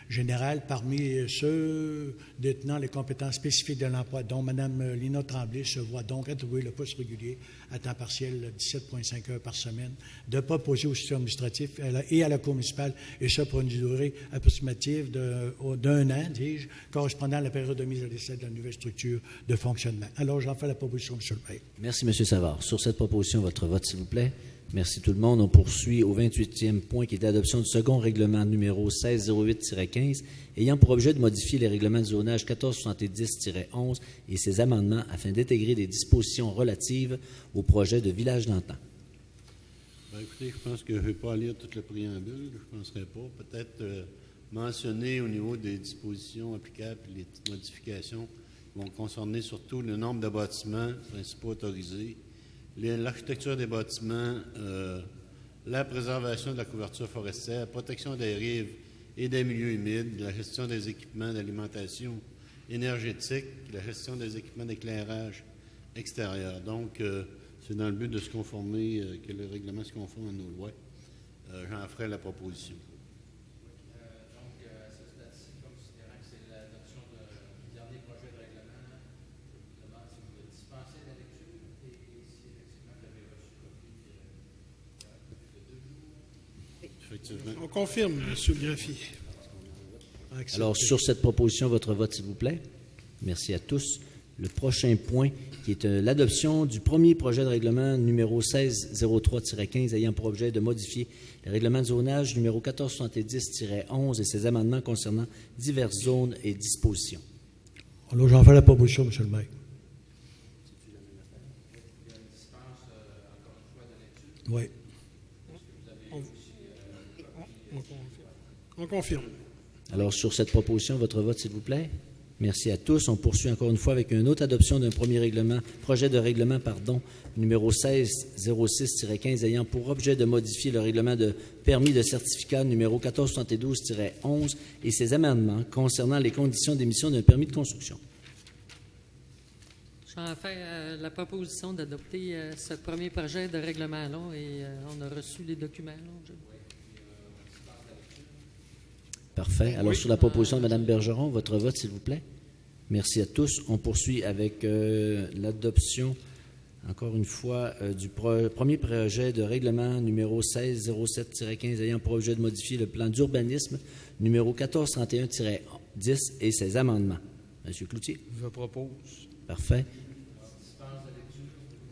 générale parmi ceux détenant les compétences spécifiques de l'emploi, dont Mme Lina Tremblay se voit donc attribuer le poste régulier à temps partiel 17,5 heures par semaine, de proposé au système administratif et à la Cour municipale, et ça pour une durée approximative d'un an, dis-je, correspondant à la période de mise à l'essai de la nouvelle structure de fonctionnement. Alors, j'en fais la proposition, M. le maire. Merci, M. Savard. Sur cette proposition, votre vote, s'il vous plaît. Merci tout le monde. On poursuit au 28e point, qui est l'adoption du second règlement numéro 1608-15, ayant pour objet de modifier les règlements de zonage 1470-11 et ses amendements afin d'intégrer des dispositions relatives au projet de village d'antan. Bien, écoutez, je pense que je ne vais pas lire tout le préambule, je ne penserai pas. Peut-être mentionner au niveau des dispositions applicables et les petites modifications qui vont concerner surtout le nombre de bâtiments principaux autorisés, l'architecture des bâtiments, la préservation de la couverture forestière, la protection des rives et des milieux humides, la gestion des équipements d'alimentation énergétique, la gestion des équipements d'éclairage extérieur. Donc, c'est dans le but de se conformer, que le règlement se conforme à nos lois. J'en ferai la proposition. Effectivement. On confirme, M. le greffier. Accepté. Alors, sur cette proposition, votre vote, s'il vous plaît. Merci à tous. Le prochain point, qui est l'adoption du premier projet de règlement numéro 1603-15 ayant pour objet de modifier le règlement de zonage numéro 1470-11 et ses amendements concernant diverses zones et dispositions. Alors, j'en fais la proposition, M. le maire. Oui. On confirme. Alors, sur cette proposition, votre vote, s'il vous plaît. Merci à tous. On poursuit encore une fois avec une autre adoption d'un projet de règlement, numéro 1606-15 ayant pour objet de modifier le règlement de permis de certificat numéro 1472-11 et ses amendements concernant les conditions d'émission d'un permis de construction. J'en fais la proposition d'adopter ce premier projet de règlement-là et on a reçu les documents. Là. Parfait. Alors, Oui. sur la proposition de Mme Bergeron, votre vote, s'il vous plaît. Merci à tous. On poursuit avec l'adoption, encore une fois, du premier projet de règlement numéro 1607-15 ayant pour objet de modifier le plan d'urbanisme numéro 1431-10 et ses amendements. Monsieur Cloutier. Je propose. Parfait.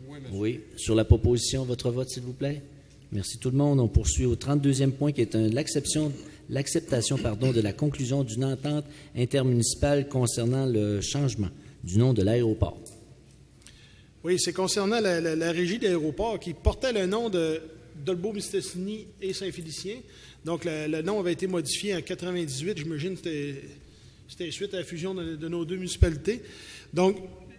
Oui, monsieur. Oui. Sur la proposition, votre vote, s'il vous plaît. Merci tout le monde. On poursuit au 32e point qui est l'acceptation de la conclusion d'une entente intermunicipale concernant le changement du nom de l'aéroport. Oui, c'est concernant la régie d'aéroport qui portait le nom de Dolbeau-Mistassini et Saint-Félicien. Donc, le nom avait été modifié en 1998. J'imagine que c'était suite à la fusion de nos deux municipalités. Donc,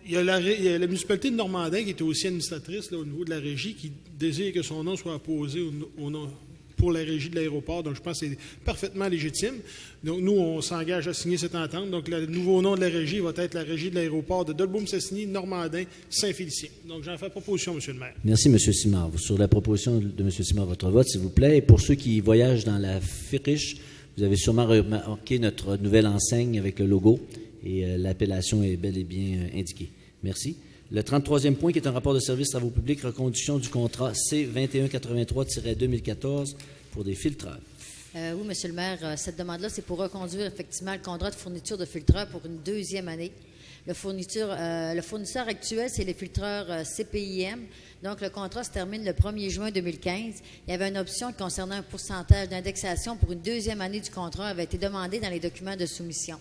il y a la municipalité de Normandin qui était aussi administratrice là, au niveau de la régie qui désire que son nom soit apposé au nom pour la régie de l'aéroport. Donc, je pense que c'est parfaitement légitime. Donc, nous, on s'engage à signer cette entente. Donc, le nouveau nom de la régie va être la régie de l'aéroport de Dolbeau-Mistassini, Normandin, Saint-Félicien. Donc, j'en fais proposition, M. le maire. Merci, M. Simard. Sur la proposition de M. Simard, votre vote, s'il vous plaît. Et pour ceux qui voyagent dans la friche, vous avez sûrement remarqué notre nouvelle enseigne avec le logo et l'appellation est bel et bien indiquée. Merci. Le 33e point, qui est un rapport de service travaux publics, reconduction du contrat C2183-2014 pour des filtreurs. Oui, Monsieur le maire, cette demande-là, c'est pour reconduire effectivement le contrat de fourniture de filtreurs pour une deuxième année. Le fournisseur actuel, c'est les filtreurs CPIM. Donc, le contrat se termine le 1er juin 2015. Il y avait une option concernant un pourcentage d'indexation pour une deuxième année du contrat avait été demandée dans les documents de soumission.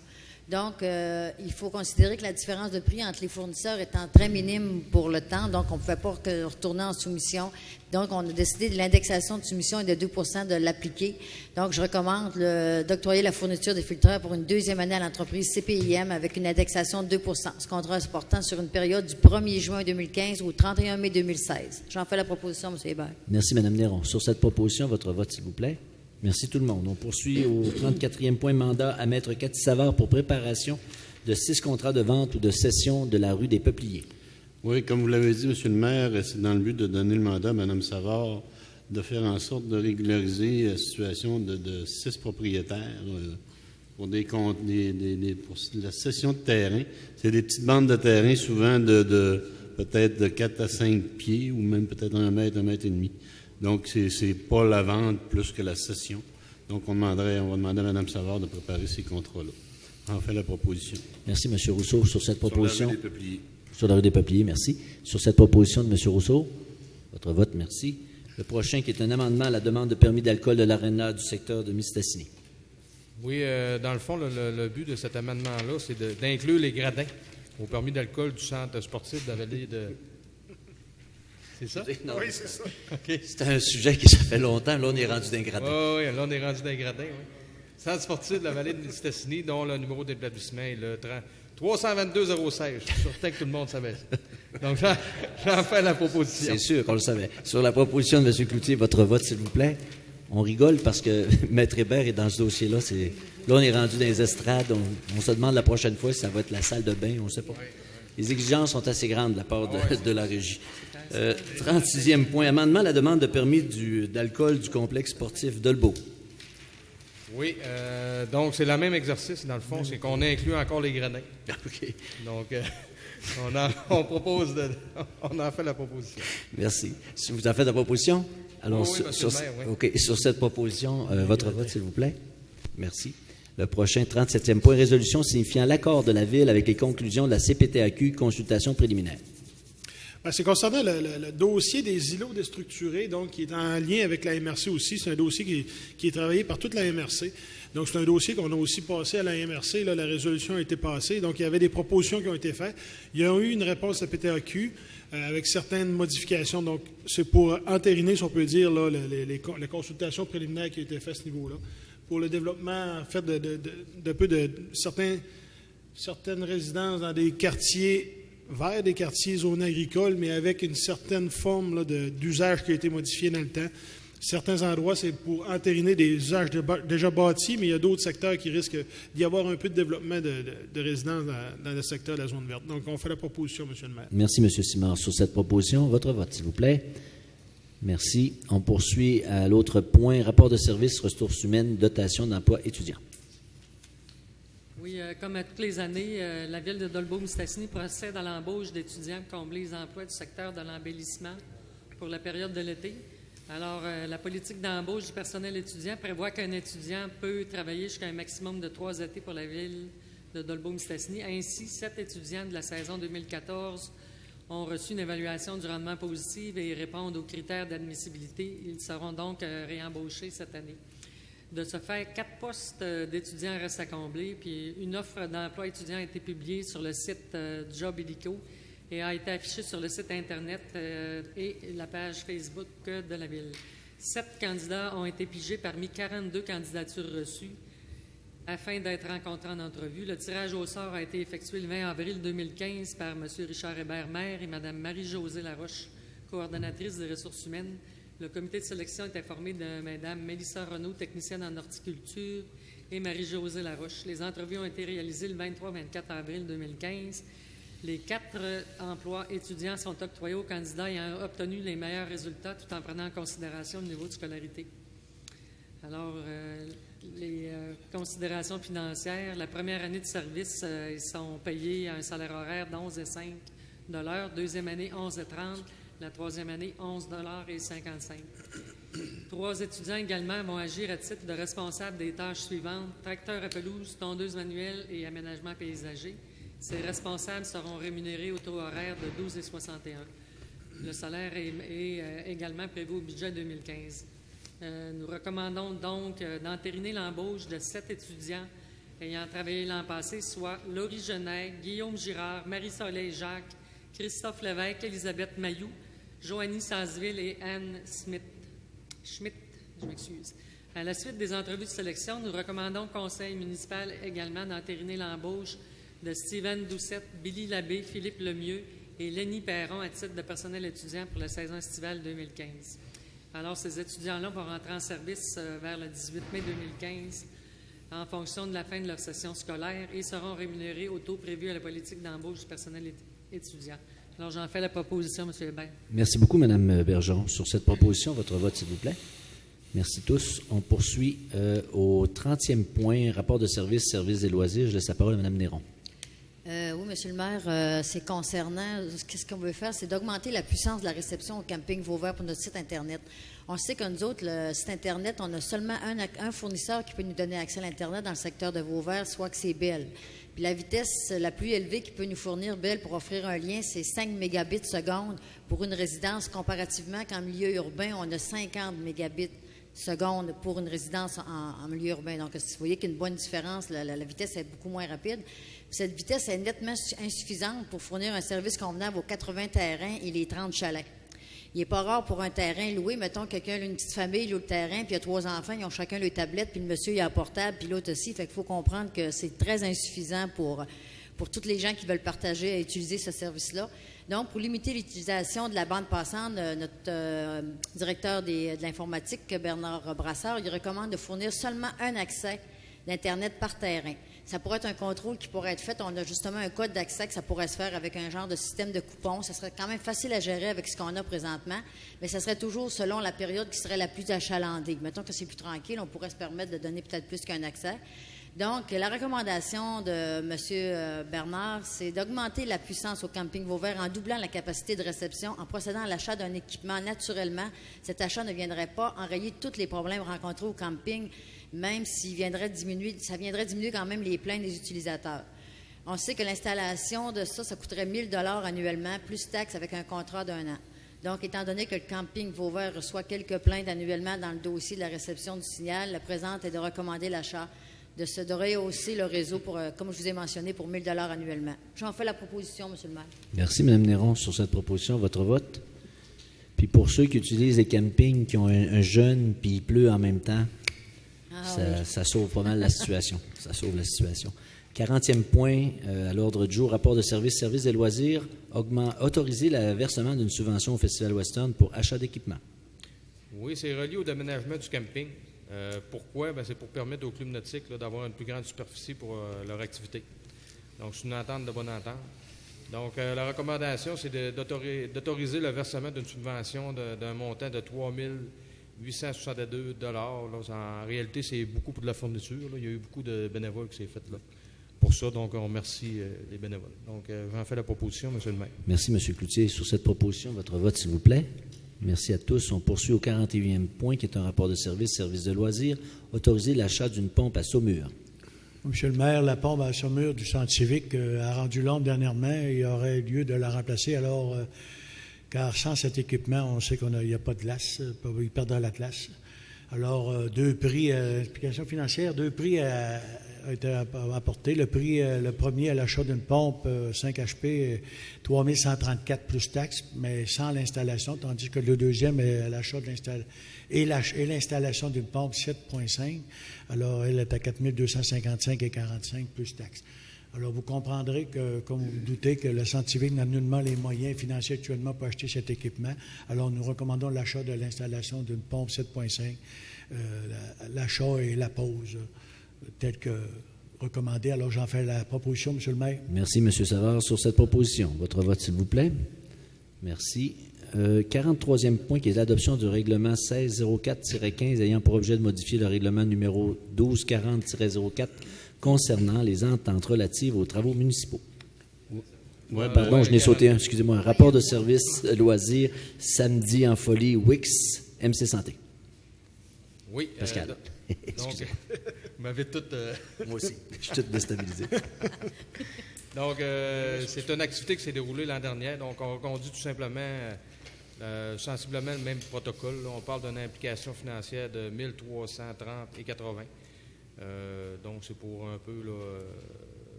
Donc, il faut considérer que la différence de prix entre les fournisseurs étant très minime pour le temps, donc on ne pouvait pas retourner en soumission. Donc, on a décidé de l'indexation de soumission et de 2 % de l'appliquer. Donc, je recommande d'octroyer la fourniture des filtreurs pour une deuxième année à l'entreprise CPIM avec une indexation de 2 %. Ce contrat se portant sur une période du 1er juin 2015 au 31 mai 2016. J'en fais la proposition, M. Hébert. Merci, Mme Néron. Sur cette proposition, votre vote, s'il vous plaît. Merci tout le monde. On poursuit au 34e point, mandat à Maître Cathy Savard pour préparation de 6 contrats de vente ou de cession de la rue des Peupliers. Oui, comme vous l'avez dit, M. le maire, c'est dans le but de donner le mandat à Mme Savard de faire en sorte de régulariser la situation de 6 propriétaires pour pour la cession de terrain. C'est des petites bandes de terrain, souvent peut-être de 4 à 5 pieds ou même peut-être 1 mètre, 1 mètre et demi. Donc, c'est pas la vente plus que la cession. Donc, on va demander à Mme Savard de préparer ces contrats-là. On fait la proposition. Merci, M. Rousseau. Sur cette proposition. Sur la rue des Peupliers. Sur la rue des Peupliers, merci. Sur cette proposition de M. Rousseau, votre vote, merci. Le prochain, qui est un amendement à la demande de permis d'alcool de l'ARENA du secteur de Mistassini. Oui, dans le fond, le but de cet amendement-là, c'est d'inclure les gradins au permis d'alcool du centre sportif de la vallée de... C'est ça? Non, Oui, c'est ça. OK. c'est un sujet qui, ça fait longtemps. Là, on est rendu d'un gradin. Oui, là, on est rendu dans les gradins, oui. Centre sportif de la vallée de Mistassini, dont le numéro d'établissement est le 322-016. Je suis certain que tout le monde savait ça. Donc, j'en fais la proposition. C'est sûr qu'on le savait. Sur la proposition de M. Cloutier, votre vote, s'il vous plaît. On rigole parce que Maître Hébert est dans ce dossier-là. Là, on est rendu dans les estrades. On se demande la prochaine fois si ça va être la salle de bain. On ne sait pas. Les exigences sont assez grandes de la part de la régie. 36e point. Amendement à la demande de permis d'alcool du complexe sportif Dolbeau. Oui, donc c'est le même exercice, dans le fond, c'est qu'on inclut encore les gradins. OK. Donc, on en fait la proposition. Merci. Si vous en faites la proposition, Alors, Oui, monsieur le maire, oui. OK. Sur cette proposition, votre vote, s'il vous plaît. Merci. Le prochain, 37e point, résolution signifiant l'accord de la Ville avec les conclusions de la CPTAQ, consultation préliminaire. Ben, c'est concernant le dossier des îlots déstructurés, donc qui est en lien avec la MRC aussi. C'est un dossier qui est travaillé par toute la MRC. Donc, c'est un dossier qu'on a aussi passé à la MRC. Là, la résolution a été passée. Donc, il y avait des propositions qui ont été faites. Il y a eu une réponse à la PTAQ avec certaines modifications. Donc, c'est pour entériner, si on peut dire, là, les consultations préliminaires qui ont été faites à ce niveau-là. Pour le développement, en fait, de certaines résidences dans des quartiers vers des quartiers zonés agricoles, mais avec une certaine forme là, d'usage qui a été modifié dans le temps. Certains endroits, c'est pour entériner des usages déjà bâtis, mais il y a d'autres secteurs qui risquent d'y avoir un peu de développement de résidences dans le secteur de la zone verte. Donc, on fait la proposition, M. le maire. Merci, M. Simard. Sur cette proposition, votre vote, s'il vous plaît. Merci. On poursuit à l'autre point, rapport de service, ressources humaines, dotation d'emploi étudiants. Oui, comme à toutes les années, la Ville de Dolbeau-Mistassini procède à l'embauche d'étudiants pour combler les emplois du secteur de l'embellissement pour la période de l'été. Alors, la politique d'embauche du personnel étudiant prévoit qu'un étudiant peut travailler jusqu'à un maximum de 3 étés pour la Ville de Dolbeau-Mistassini. Ainsi, 7 étudiants de la saison 2014 ont reçu une évaluation du rendement positive et répondent aux critères d'admissibilité. Ils seront donc réembauchés cette année. De ce fait, 4 postes d'étudiants restent à combler, puis une offre d'emploi étudiant a été publiée sur le site Job Illico et a été affichée sur le site Internet et la page Facebook de la Ville. 7 candidats ont été pigés parmi 42 candidatures reçues afin d'être rencontrés en entrevue. Le tirage au sort a été effectué le 20 avril 2015 par M. Richard Hébert, maire, et Mme Marie-Josée Laroche, coordonnatrice des ressources humaines. Le comité de sélection est informé de Mme Mélissa Renaud, technicienne en horticulture, et Marie-Josée Laroche. Les entrevues ont été réalisées le 23-24 avril 2015. Les 4 emplois étudiants sont octroyés aux candidats ayant obtenu les meilleurs résultats tout en prenant en considération le niveau de scolarité. Alors, les considérations financières, la première année de service, ils sont payés à un salaire horaire de 11,05 $. Deuxième année, 11,30 $. La troisième année, 11,55 $. 3 étudiants également vont agir à titre de responsables des tâches suivantes: tracteur à pelouse, tondeuse manuelle et aménagement paysager. Ces responsables seront rémunérés au taux horaire de 12,61 $. Le salaire est également prévu au budget 2015. Nous recommandons donc d'entériner l'embauche de 7 étudiants ayant travaillé l'an passé, soit Laurie Genet, Guillaume Girard, Marie-Soleil Jacques, Christophe Lévesque, Elisabeth Mailloux, Joanie Sasseville et Anne Schmidt. À la suite des entrevues de sélection, nous recommandons au conseil municipal également d'entériner l'embauche de Steven Doucette, Billy Labbé, Philippe Lemieux et Lenny Perron à titre de personnel étudiant pour la saison estivale 2015. Alors, ces étudiants-là vont rentrer en service vers le 18 mai 2015 en fonction de la fin de leur session scolaire et seront rémunérés au taux prévu à la politique d'embauche du personnel étudiant. Alors, j'en fais la proposition, M. Hébert. Merci beaucoup, Mme Bergeron. Sur cette proposition, votre vote, s'il vous plaît. Merci tous. On poursuit au 30e point, rapport de service des loisirs. Je laisse la parole à Mme Néron. Oui, M. le maire, c'est concernant, qu'est-ce qu'on veut faire, c'est d'augmenter la puissance de la réception au camping Vauvert pour notre site Internet. On sait que nous autres, le site Internet, on a seulement un fournisseur qui peut nous donner accès à l'Internet dans le secteur de Vauvert, soit que c'est Bell. Puis la vitesse la plus élevée qui peut nous fournir Bell pour offrir un lien, c'est 5 mégabits seconde pour une résidence, comparativement qu'en milieu urbain, on a 50 mégabits seconde pour une résidence en milieu urbain. Donc, vous voyez qu'il y a une bonne différence, la vitesse est beaucoup moins rapide. Cette vitesse est nettement insuffisante pour fournir un service convenable aux 80 terrains et les 30 chalets. Il n'est pas rare pour un terrain loué, mettons, quelqu'un a une petite famille, loue le terrain, puis il y a 3 enfants, ils ont chacun leur tablette, puis le monsieur, il a un portable, puis l'autre aussi. Fait qu'il faut comprendre que c'est très insuffisant pour tous les gens qui veulent partager et utiliser ce service-là. Donc, pour limiter l'utilisation de la bande passante, notre directeur de l'informatique, Bernard Brassard, il recommande de fournir seulement un accès d'Internet par terrain. Ça pourrait être un contrôle qui pourrait être fait. On a justement un code d'accès que ça pourrait se faire avec un genre de système de coupons. Ça serait quand même facile à gérer avec ce qu'on a présentement, mais ça serait toujours selon la période qui serait la plus achalandée. Mettons que c'est plus tranquille, on pourrait se permettre de donner peut-être plus qu'un accès. Donc, la recommandation de M. Bernard, c'est d'augmenter la puissance au camping Vauvert en doublant la capacité de réception, en procédant à l'achat d'un équipement naturellement. Cet achat ne viendrait pas enrayer tous les problèmes rencontrés au camping, même s'il viendrait diminuer, ça viendrait diminuer quand même les plaintes des utilisateurs. On sait que l'installation de ça coûterait 1 000 $ annuellement, plus taxes avec un contrat d'1 an. Donc, étant donné que le camping Vauvert reçoit quelques plaintes annuellement dans le dossier de la réception du signal, le présent est de recommander l'achat de rehausser le réseau, pour, comme je vous ai mentionné, pour 1 000 $ annuellement. J'en fais la proposition, M. le maire. Merci, Mme Néron, sur cette proposition. Votre vote? Puis pour ceux qui utilisent les campings, qui ont un jeune, puis il pleut en même temps, ça sauve pas mal la situation. Ça sauve la situation. 40e point à l'ordre du jour, rapport de service des loisirs, autoriser le versement d'une subvention au Festival Western pour achat d'équipement. Oui, c'est relié au déménagement du camping. Pourquoi? Ben, c'est pour permettre aux clubs nautiques d'avoir une plus grande superficie pour leur activité. Donc, c'est une entente de bonne entente. Donc, la recommandation, c'est d'autoriser le versement d'une subvention d'un montant de 3 862 $. En réalité, c'est beaucoup pour de la fourniture. Là. Il y a eu beaucoup de bénévoles qui s'est fait là. Pour ça, donc, on remercie les bénévoles. Donc, j'en fais la proposition, M. le maire. Merci, M. Cloutier. Sur cette proposition, votre vote, s'il vous plaît. Merci à tous. On poursuit au 41e point, qui est un rapport de service de loisirs, autoriser l'achat d'une pompe à Saumur. Monsieur le maire, la pompe à Saumur du centre civique a rendu l'ombre dernièrement. Il y aurait lieu de la remplacer. Alors, car sans cet équipement, on sait qu'il n'y a pas de glace. Il perdra la glace. Alors, deux prix, explication financière, deux prix a été apporté. Le prix, le premier à l'achat d'une pompe 5 HP, 3 134 plus taxes, mais sans l'installation, tandis que le deuxième est à l'achat de l'installation d'une pompe 7.5. Alors, elle est à 4 255 et 45 plus taxes. Alors, vous comprendrez que, comme vous vous doutez, que le Centre civique n'a nullement les moyens financiers actuellement pour acheter cet équipement. Alors, nous recommandons l'achat de l'installation d'une pompe 7.5, l'achat et la pose, tel que recommandé. Alors, j'en fais la proposition, M. le maire. Merci, M. Savard. Sur cette proposition, votre vote, s'il vous plaît. Merci. 43e point, qui est l'adoption du règlement 1604-15 ayant pour objet de modifier le règlement numéro 1240-04 concernant les ententes relatives aux travaux municipaux. Pardon, je n'ai sauté un, excusez-moi. Un rapport de service loisirs, samedi en folie, Wix, MC Santé. Oui. Pascal. Donc, vous m'avez tout... Moi aussi, je suis tout déstabilisé. Donc, c'est une activité qui s'est déroulée l'an dernier. Donc, on conduit tout simplement, sensiblement le même protocole. Là, on parle d'une implication financière de 1 330 et 80. Donc, c'est pour un peu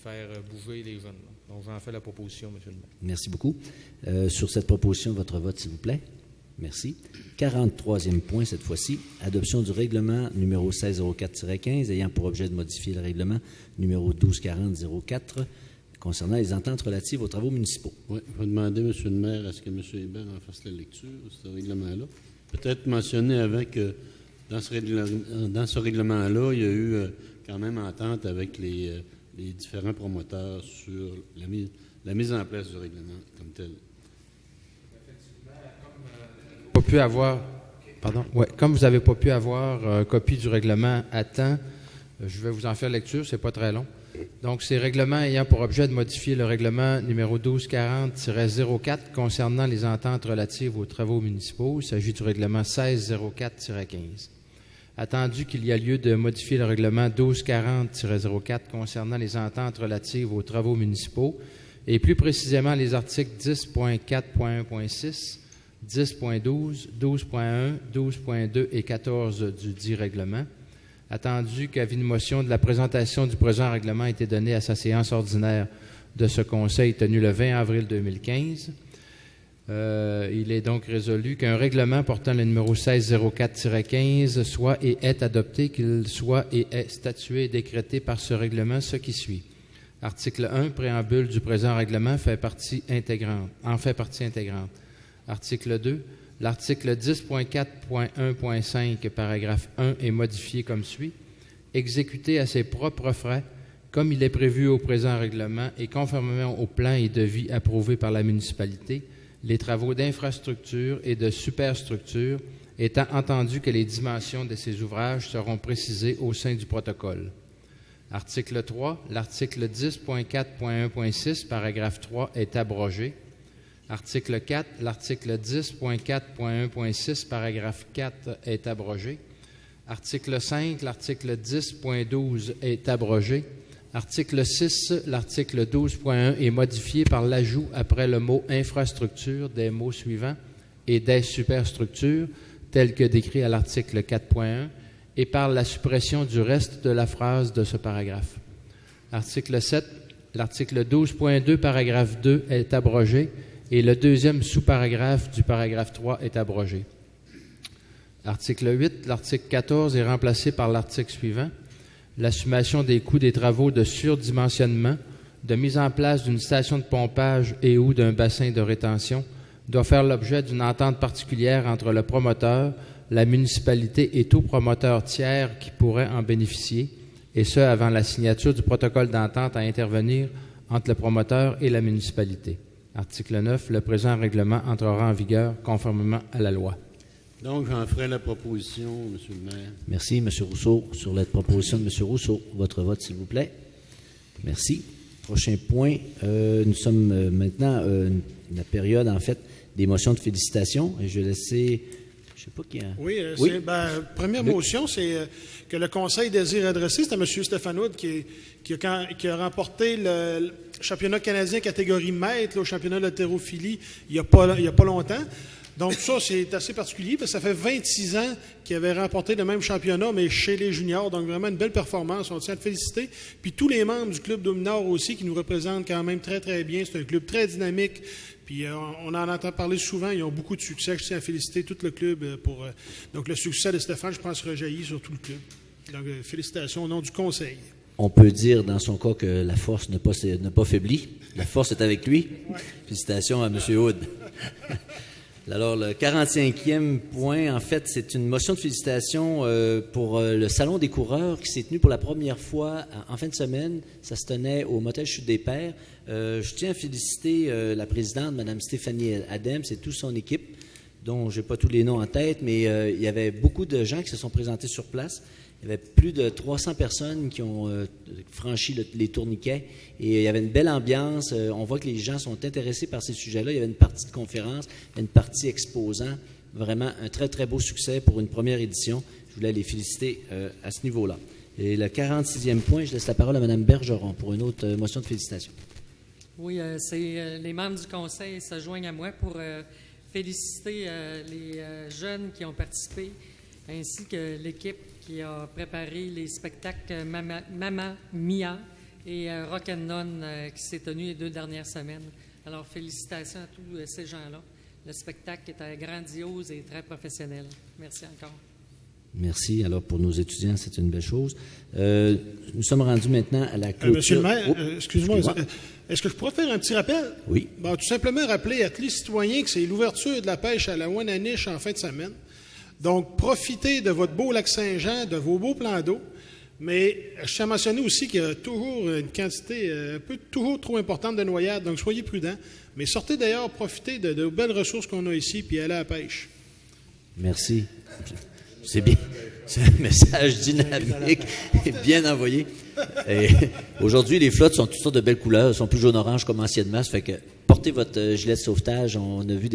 faire bouger les jeunes. Là. Donc, j'en fais la proposition, M. le maire. Merci beaucoup. Sur cette proposition, votre vote, s'il vous plaît. Merci. 43e point, cette fois-ci, adoption du règlement numéro 1604-15 ayant pour objet de modifier le règlement numéro 1240-04 concernant les ententes relatives aux travaux municipaux. Oui, je vais demander, M. le maire, à ce que M. Hébert en fasse la lecture de ce règlement-là. Peut-être mentionner avec, dans ce règlement-là, il y a eu quand même entente avec les différents promoteurs sur la mise en place du règlement comme tel. Comme vous n'avez pas pu avoir copie du règlement à temps, je vais vous en faire lecture, c'est pas très long. Donc, ces règlements ayant pour objet de modifier le règlement numéro 1240-04 concernant les ententes relatives aux travaux municipaux. Il s'agit du règlement 1604-15. Attendu qu'il y a lieu de modifier le règlement 1240-04 concernant les ententes relatives aux travaux municipaux, et plus précisément les articles 10.4.1.6, 10.12, 12.1, 12.2 et 14 du dit règlement. Attendu qu'avis de motion de la présentation du présent règlement a été donné à sa séance ordinaire de ce Conseil tenue le 20 avril 2015, il est donc résolu qu'un règlement portant le numéro 1604-15 soit et est adopté, qu'il soit et est statué et décrété par ce règlement ce qui suit. Article 1, préambule du présent règlement en fait partie intégrante. Article 2. L'article 10.4.1.5, paragraphe 1, est modifié comme suit. Exécuté à ses propres frais, comme il est prévu au présent règlement et conformément au plan et devis approuvés par la municipalité, les travaux d'infrastructure et de superstructure, étant entendu que les dimensions de ces ouvrages seront précisées au sein du protocole. Article 3, l'article 10.4.1.6, paragraphe 3 est abrogé. Article 4, l'article 10.4.1.6, paragraphe 4 est abrogé. Article 5, l'article 10.12 est abrogé. Article 6, l'article 12.1 est modifié par l'ajout après le mot infrastructure des mots suivants et des superstructures, tels que décrits à l'article 4.1, et par la suppression du reste de la phrase de ce paragraphe. Article 7, l'article 12.2, paragraphe 2 est abrogé et le deuxième sous-paragraphe du paragraphe 3 est abrogé. Article 8, l'article 14 est remplacé par l'article suivant. L'assumation des coûts des travaux de surdimensionnement, de mise en place d'une station de pompage et ou d'un bassin de rétention doit faire l'objet d'une entente particulière entre le promoteur, la municipalité et tout promoteur tiers qui pourrait en bénéficier, et ce avant la signature du protocole d'entente à intervenir entre le promoteur et la municipalité. Article 9. Le présent règlement entrera en vigueur conformément à la loi. Donc, j'en ferai la proposition, M. le maire. Merci, M. Rousseau. Sur la proposition de M. Rousseau, votre vote, s'il vous plaît. Merci. Prochain point, nous sommes maintenant la période, en fait, des motions de félicitations. Et je vais laisser... Je ne sais pas qui a... Oui, première motion, c'est que le Conseil désire adresser. C'est à M. Stéphane Wood qui a remporté le championnat canadien catégorie maître au championnat de l'haltérophilie il n'y a pas longtemps. Donc ça, c'est assez particulier parce que ça fait 26 ans qu'il avait remporté le même championnat, mais chez les juniors. Donc vraiment une belle performance. On tient à le féliciter. Puis tous les membres du club Dominor aussi qui nous représentent quand même très, très bien. C'est un club très dynamique. Puis on en entend parler souvent. Ils ont beaucoup de succès. Je tiens à féliciter tout le club pour... donc le succès de Stéphane, je pense, rejaillit sur tout le club. Donc félicitations au nom du conseil. On peut dire dans son cas que la force n'a pas faibli. La force est avec lui. Ouais. Félicitations à M. Hood. Alors, le 45e point, en fait, c'est une motion de félicitations pour le Salon des coureurs qui s'est tenu pour la première fois en fin de semaine. Ça se tenait au motel Chute des Pères. Je tiens à féliciter la présidente, Mme Stéphanie Adams, et toute son équipe, dont je n'ai pas tous les noms en tête, mais il y avait beaucoup de gens qui se sont présentés sur place. Il y avait plus de 300 personnes qui ont franchi les tourniquets et il y avait une belle ambiance. On voit que les gens sont intéressés par ces sujets-là. Il y avait une partie de conférence, une partie exposant. Vraiment un très, très beau succès pour une première édition. Je voulais les féliciter à ce niveau-là. Et le 46e point, je laisse la parole à Mme Bergeron pour une autre motion de félicitations. Oui, les membres du conseil se joignent à moi pour féliciter les jeunes qui ont participé ainsi que l'équipe qui a préparé les spectacles Mamma Mia et Rock'n'None qui s'est tenu les 2 dernières semaines. Alors, félicitations à tous ces gens-là. Le spectacle était grandiose et très professionnel. Merci encore. Merci. Alors, pour nos étudiants, c'est une belle chose. Nous sommes rendus maintenant à la clôture. Monsieur le maire, excusez-moi, est-ce que je pourrais faire un petit rappel? Oui. Bon, tout simplement rappeler à tous les citoyens que c'est l'ouverture de la pêche à la Wananiche en fin de semaine. Donc, profitez de votre beau lac Saint-Jean, de vos beaux plans d'eau. Mais je tiens à mentionner aussi qu'il y a toujours une quantité toujours trop importante de noyades, donc soyez prudents. Mais sortez d'ailleurs, profitez de belles ressources qu'on a ici, puis allez à la pêche. Merci. C'est bien. C'est un message dynamique et bien envoyé. Et aujourd'hui, les flottes sont toutes sortes de belles couleurs. Elles sont plus jaune-orange comme anciennement. Ça fait que portez votre gilet de sauvetage. On a vu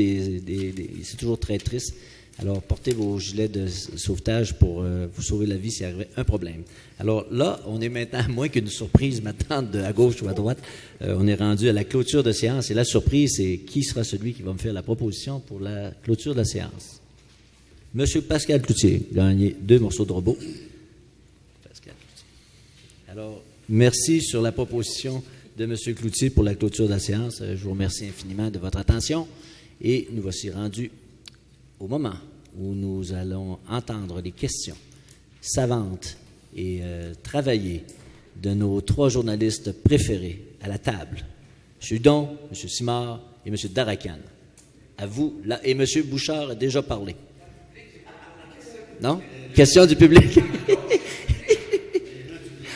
c'est toujours très triste. Alors, portez vos gilets de sauvetage pour vous sauver la vie s'il arrivait un problème. Alors là, on est maintenant, à moins qu'une surprise m'attende à gauche ou à droite, on est rendu à la clôture de séance. Et la surprise, c'est qui sera celui qui va me faire la proposition pour la clôture de la séance? Monsieur Pascal Cloutier, gagné 2 morceaux de robot. Pascal Cloutier. Alors, merci sur la proposition de M. Cloutier pour la clôture de la séance. Je vous remercie infiniment de votre attention. Et nous voici rendus au moment où nous allons entendre les questions savantes et travaillées de nos 3 journalistes préférés à la table, M. Hudon, M. Simard et M. Darakan. À vous, là, et M. Bouchard a déjà parlé. Non? Question du public.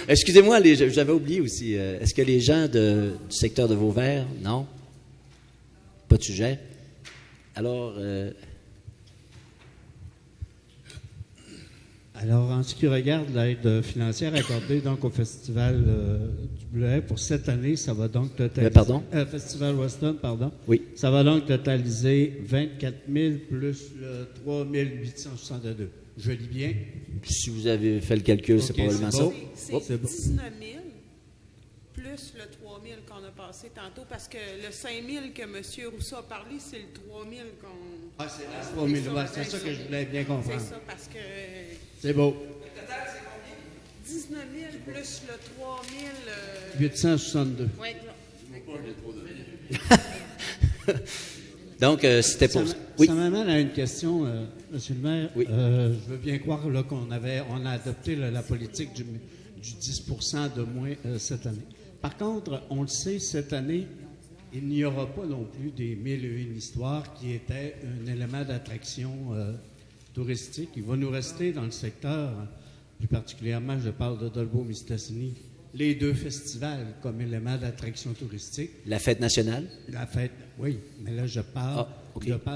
Excusez-moi, j'avais oublié aussi. Est-ce que les gens du secteur de Vauvert? Non? Pas de sujet? Alors... Alors, en ce qui regarde l'aide financière accordée donc au Festival du Bleuet pour cette année, ça va donc totaliser... Pardon? Festival Weston, pardon. Oui. Ça va donc totaliser 24 000 plus le 3 862. Je lis bien? Si vous avez fait le calcul, c'est Ok, probablement c'est ça. beau. C'est bon. 19 000 plus le 3 000 qu'on a passé tantôt, parce que le 5 000 que M. Rousseau a parlé, c'est le 3 000 qu'on... Ah, c'est la 3 000, ouais, c'est ça que je voulais bien comprendre. C'est ça, parce que... C'est beau. Le total, c'est combien? 19 000 plus le 3 000... 862. Oui. Donc, c'était pour... Ça m'amène à une question, Monsieur le maire. Oui. Je veux bien croire là, on a adopté la politique du 10 % de moins cette année. Par contre, on le sait, cette année, il n'y aura pas non plus des 1001 histoires qui étaient un élément d'attraction touristique. Il va nous rester dans le secteur, plus particulièrement, je parle de Dolbeau-Mistassini, les 2 festivals comme élément d'attraction touristique. La fête nationale? La fête, oui, mais là, je parle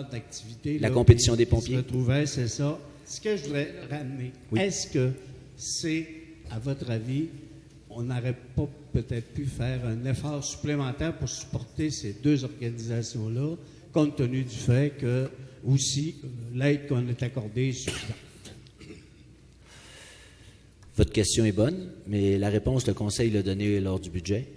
d'activité. La là, compétition des qui se pompiers. retrouvait, c'est ça. Ce que je voudrais ramener, Oui. est-ce que c'est, à votre avis, on n'aurait pas peut-être pu faire un effort supplémentaire pour supporter ces 2 organisations-là, compte tenu du fait que, aussi, l'aide qu'on est accordée est suffisante? Votre question est bonne, mais la réponse, le Conseil l'a donnée lors du budget.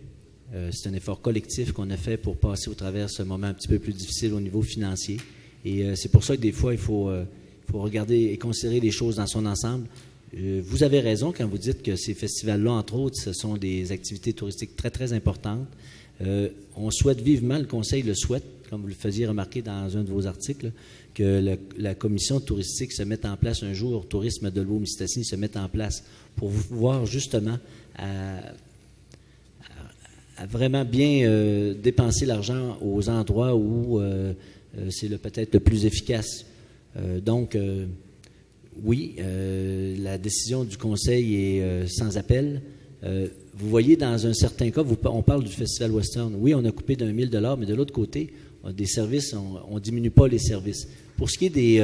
C'est un effort collectif qu'on a fait pour passer au travers ce moment un petit peu plus difficile au niveau financier. Et c'est pour ça que des fois, il faut regarder et considérer les choses dans son ensemble. Vous avez raison quand vous dites que ces festivals-là, entre autres, ce sont des activités touristiques très, très importantes. On souhaite vivement, le Conseil le souhaite, comme vous le faisiez remarquer dans un de vos articles, que la commission touristique se mette en place un jour, Tourisme de Dolbeau-Mistassini se mette en place pour voir justement à vraiment bien dépenser l'argent aux endroits où c'est peut-être le plus efficace. Donc, oui, la décision du Conseil est sans appel. Vous voyez, dans un certain cas, on parle du Festival Western. Oui, on a coupé d'1 000 $, mais de l'autre côté, des services, on ne diminue pas les services. Pour ce qui est des...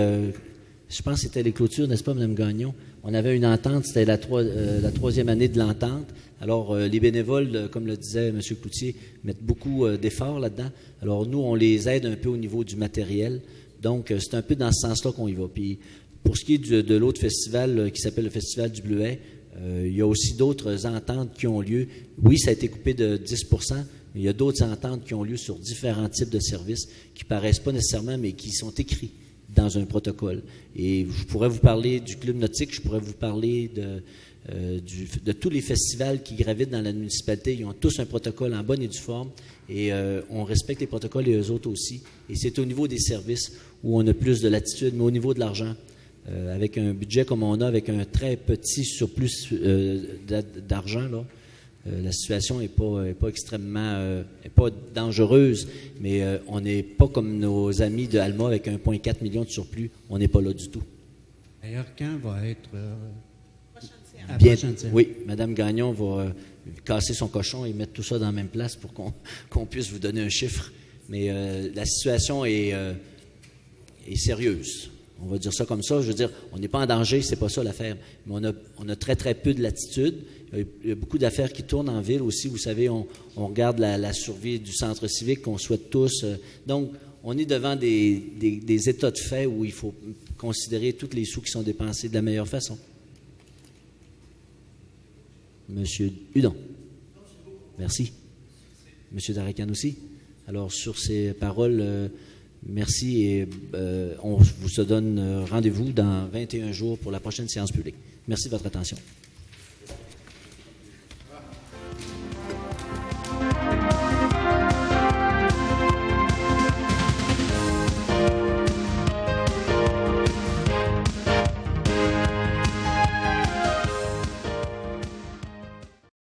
je pense que c'était les clôtures, n'est-ce pas, Mme Gagnon? On avait une entente, c'était la 3e année de l'entente. Alors, les bénévoles, comme le disait M. Cloutier, mettent beaucoup d'efforts là-dedans. Alors, nous, on les aide un peu au niveau du matériel. Donc, c'est un peu dans ce sens-là qu'on y va. Puis, pour ce qui est de l'autre festival qui s'appelle le Festival du Bleuet, il y a aussi d'autres ententes qui ont lieu. Oui, ça a été coupé de 10 %, mais il y a d'autres ententes qui ont lieu sur différents types de services qui ne paraissent pas nécessairement, mais qui sont écrits dans un protocole. Et je pourrais vous parler du club nautique, je pourrais vous parler de tous les festivals qui gravitent dans la municipalité. Ils ont tous un protocole en bonne et due forme et on respecte les protocoles et eux autres aussi. Et c'est au niveau des services où on a plus de latitude, mais au niveau de l'argent, avec un budget comme on a, avec un très petit surplus d'argent, là, la situation n'est pas extrêmement, est pas dangereuse, mais on n'est pas comme nos amis de Alma avec 1,4 million de surplus. On n'est pas là du tout. D'ailleurs, quand va être... Bien, oui, Mme Gagnon va casser son cochon et mettre tout ça dans la même place pour qu'on puisse vous donner un chiffre. Mais la situation est sérieuse. On va dire ça comme ça. Je veux dire, on n'est pas en danger, c'est pas ça l'affaire. Mais on a très, très peu de latitude. Il y a beaucoup d'affaires qui tournent en ville aussi. Vous savez, on regarde la survie du centre civique qu'on souhaite tous. Donc, on est devant des états de fait où il faut considérer tous les sous qui sont dépensés de la meilleure façon. Monsieur Hudon. Merci. Monsieur Darakan aussi. Alors, sur ces paroles, merci et on vous se donne rendez-vous dans 21 jours pour la prochaine séance publique. Merci de votre attention.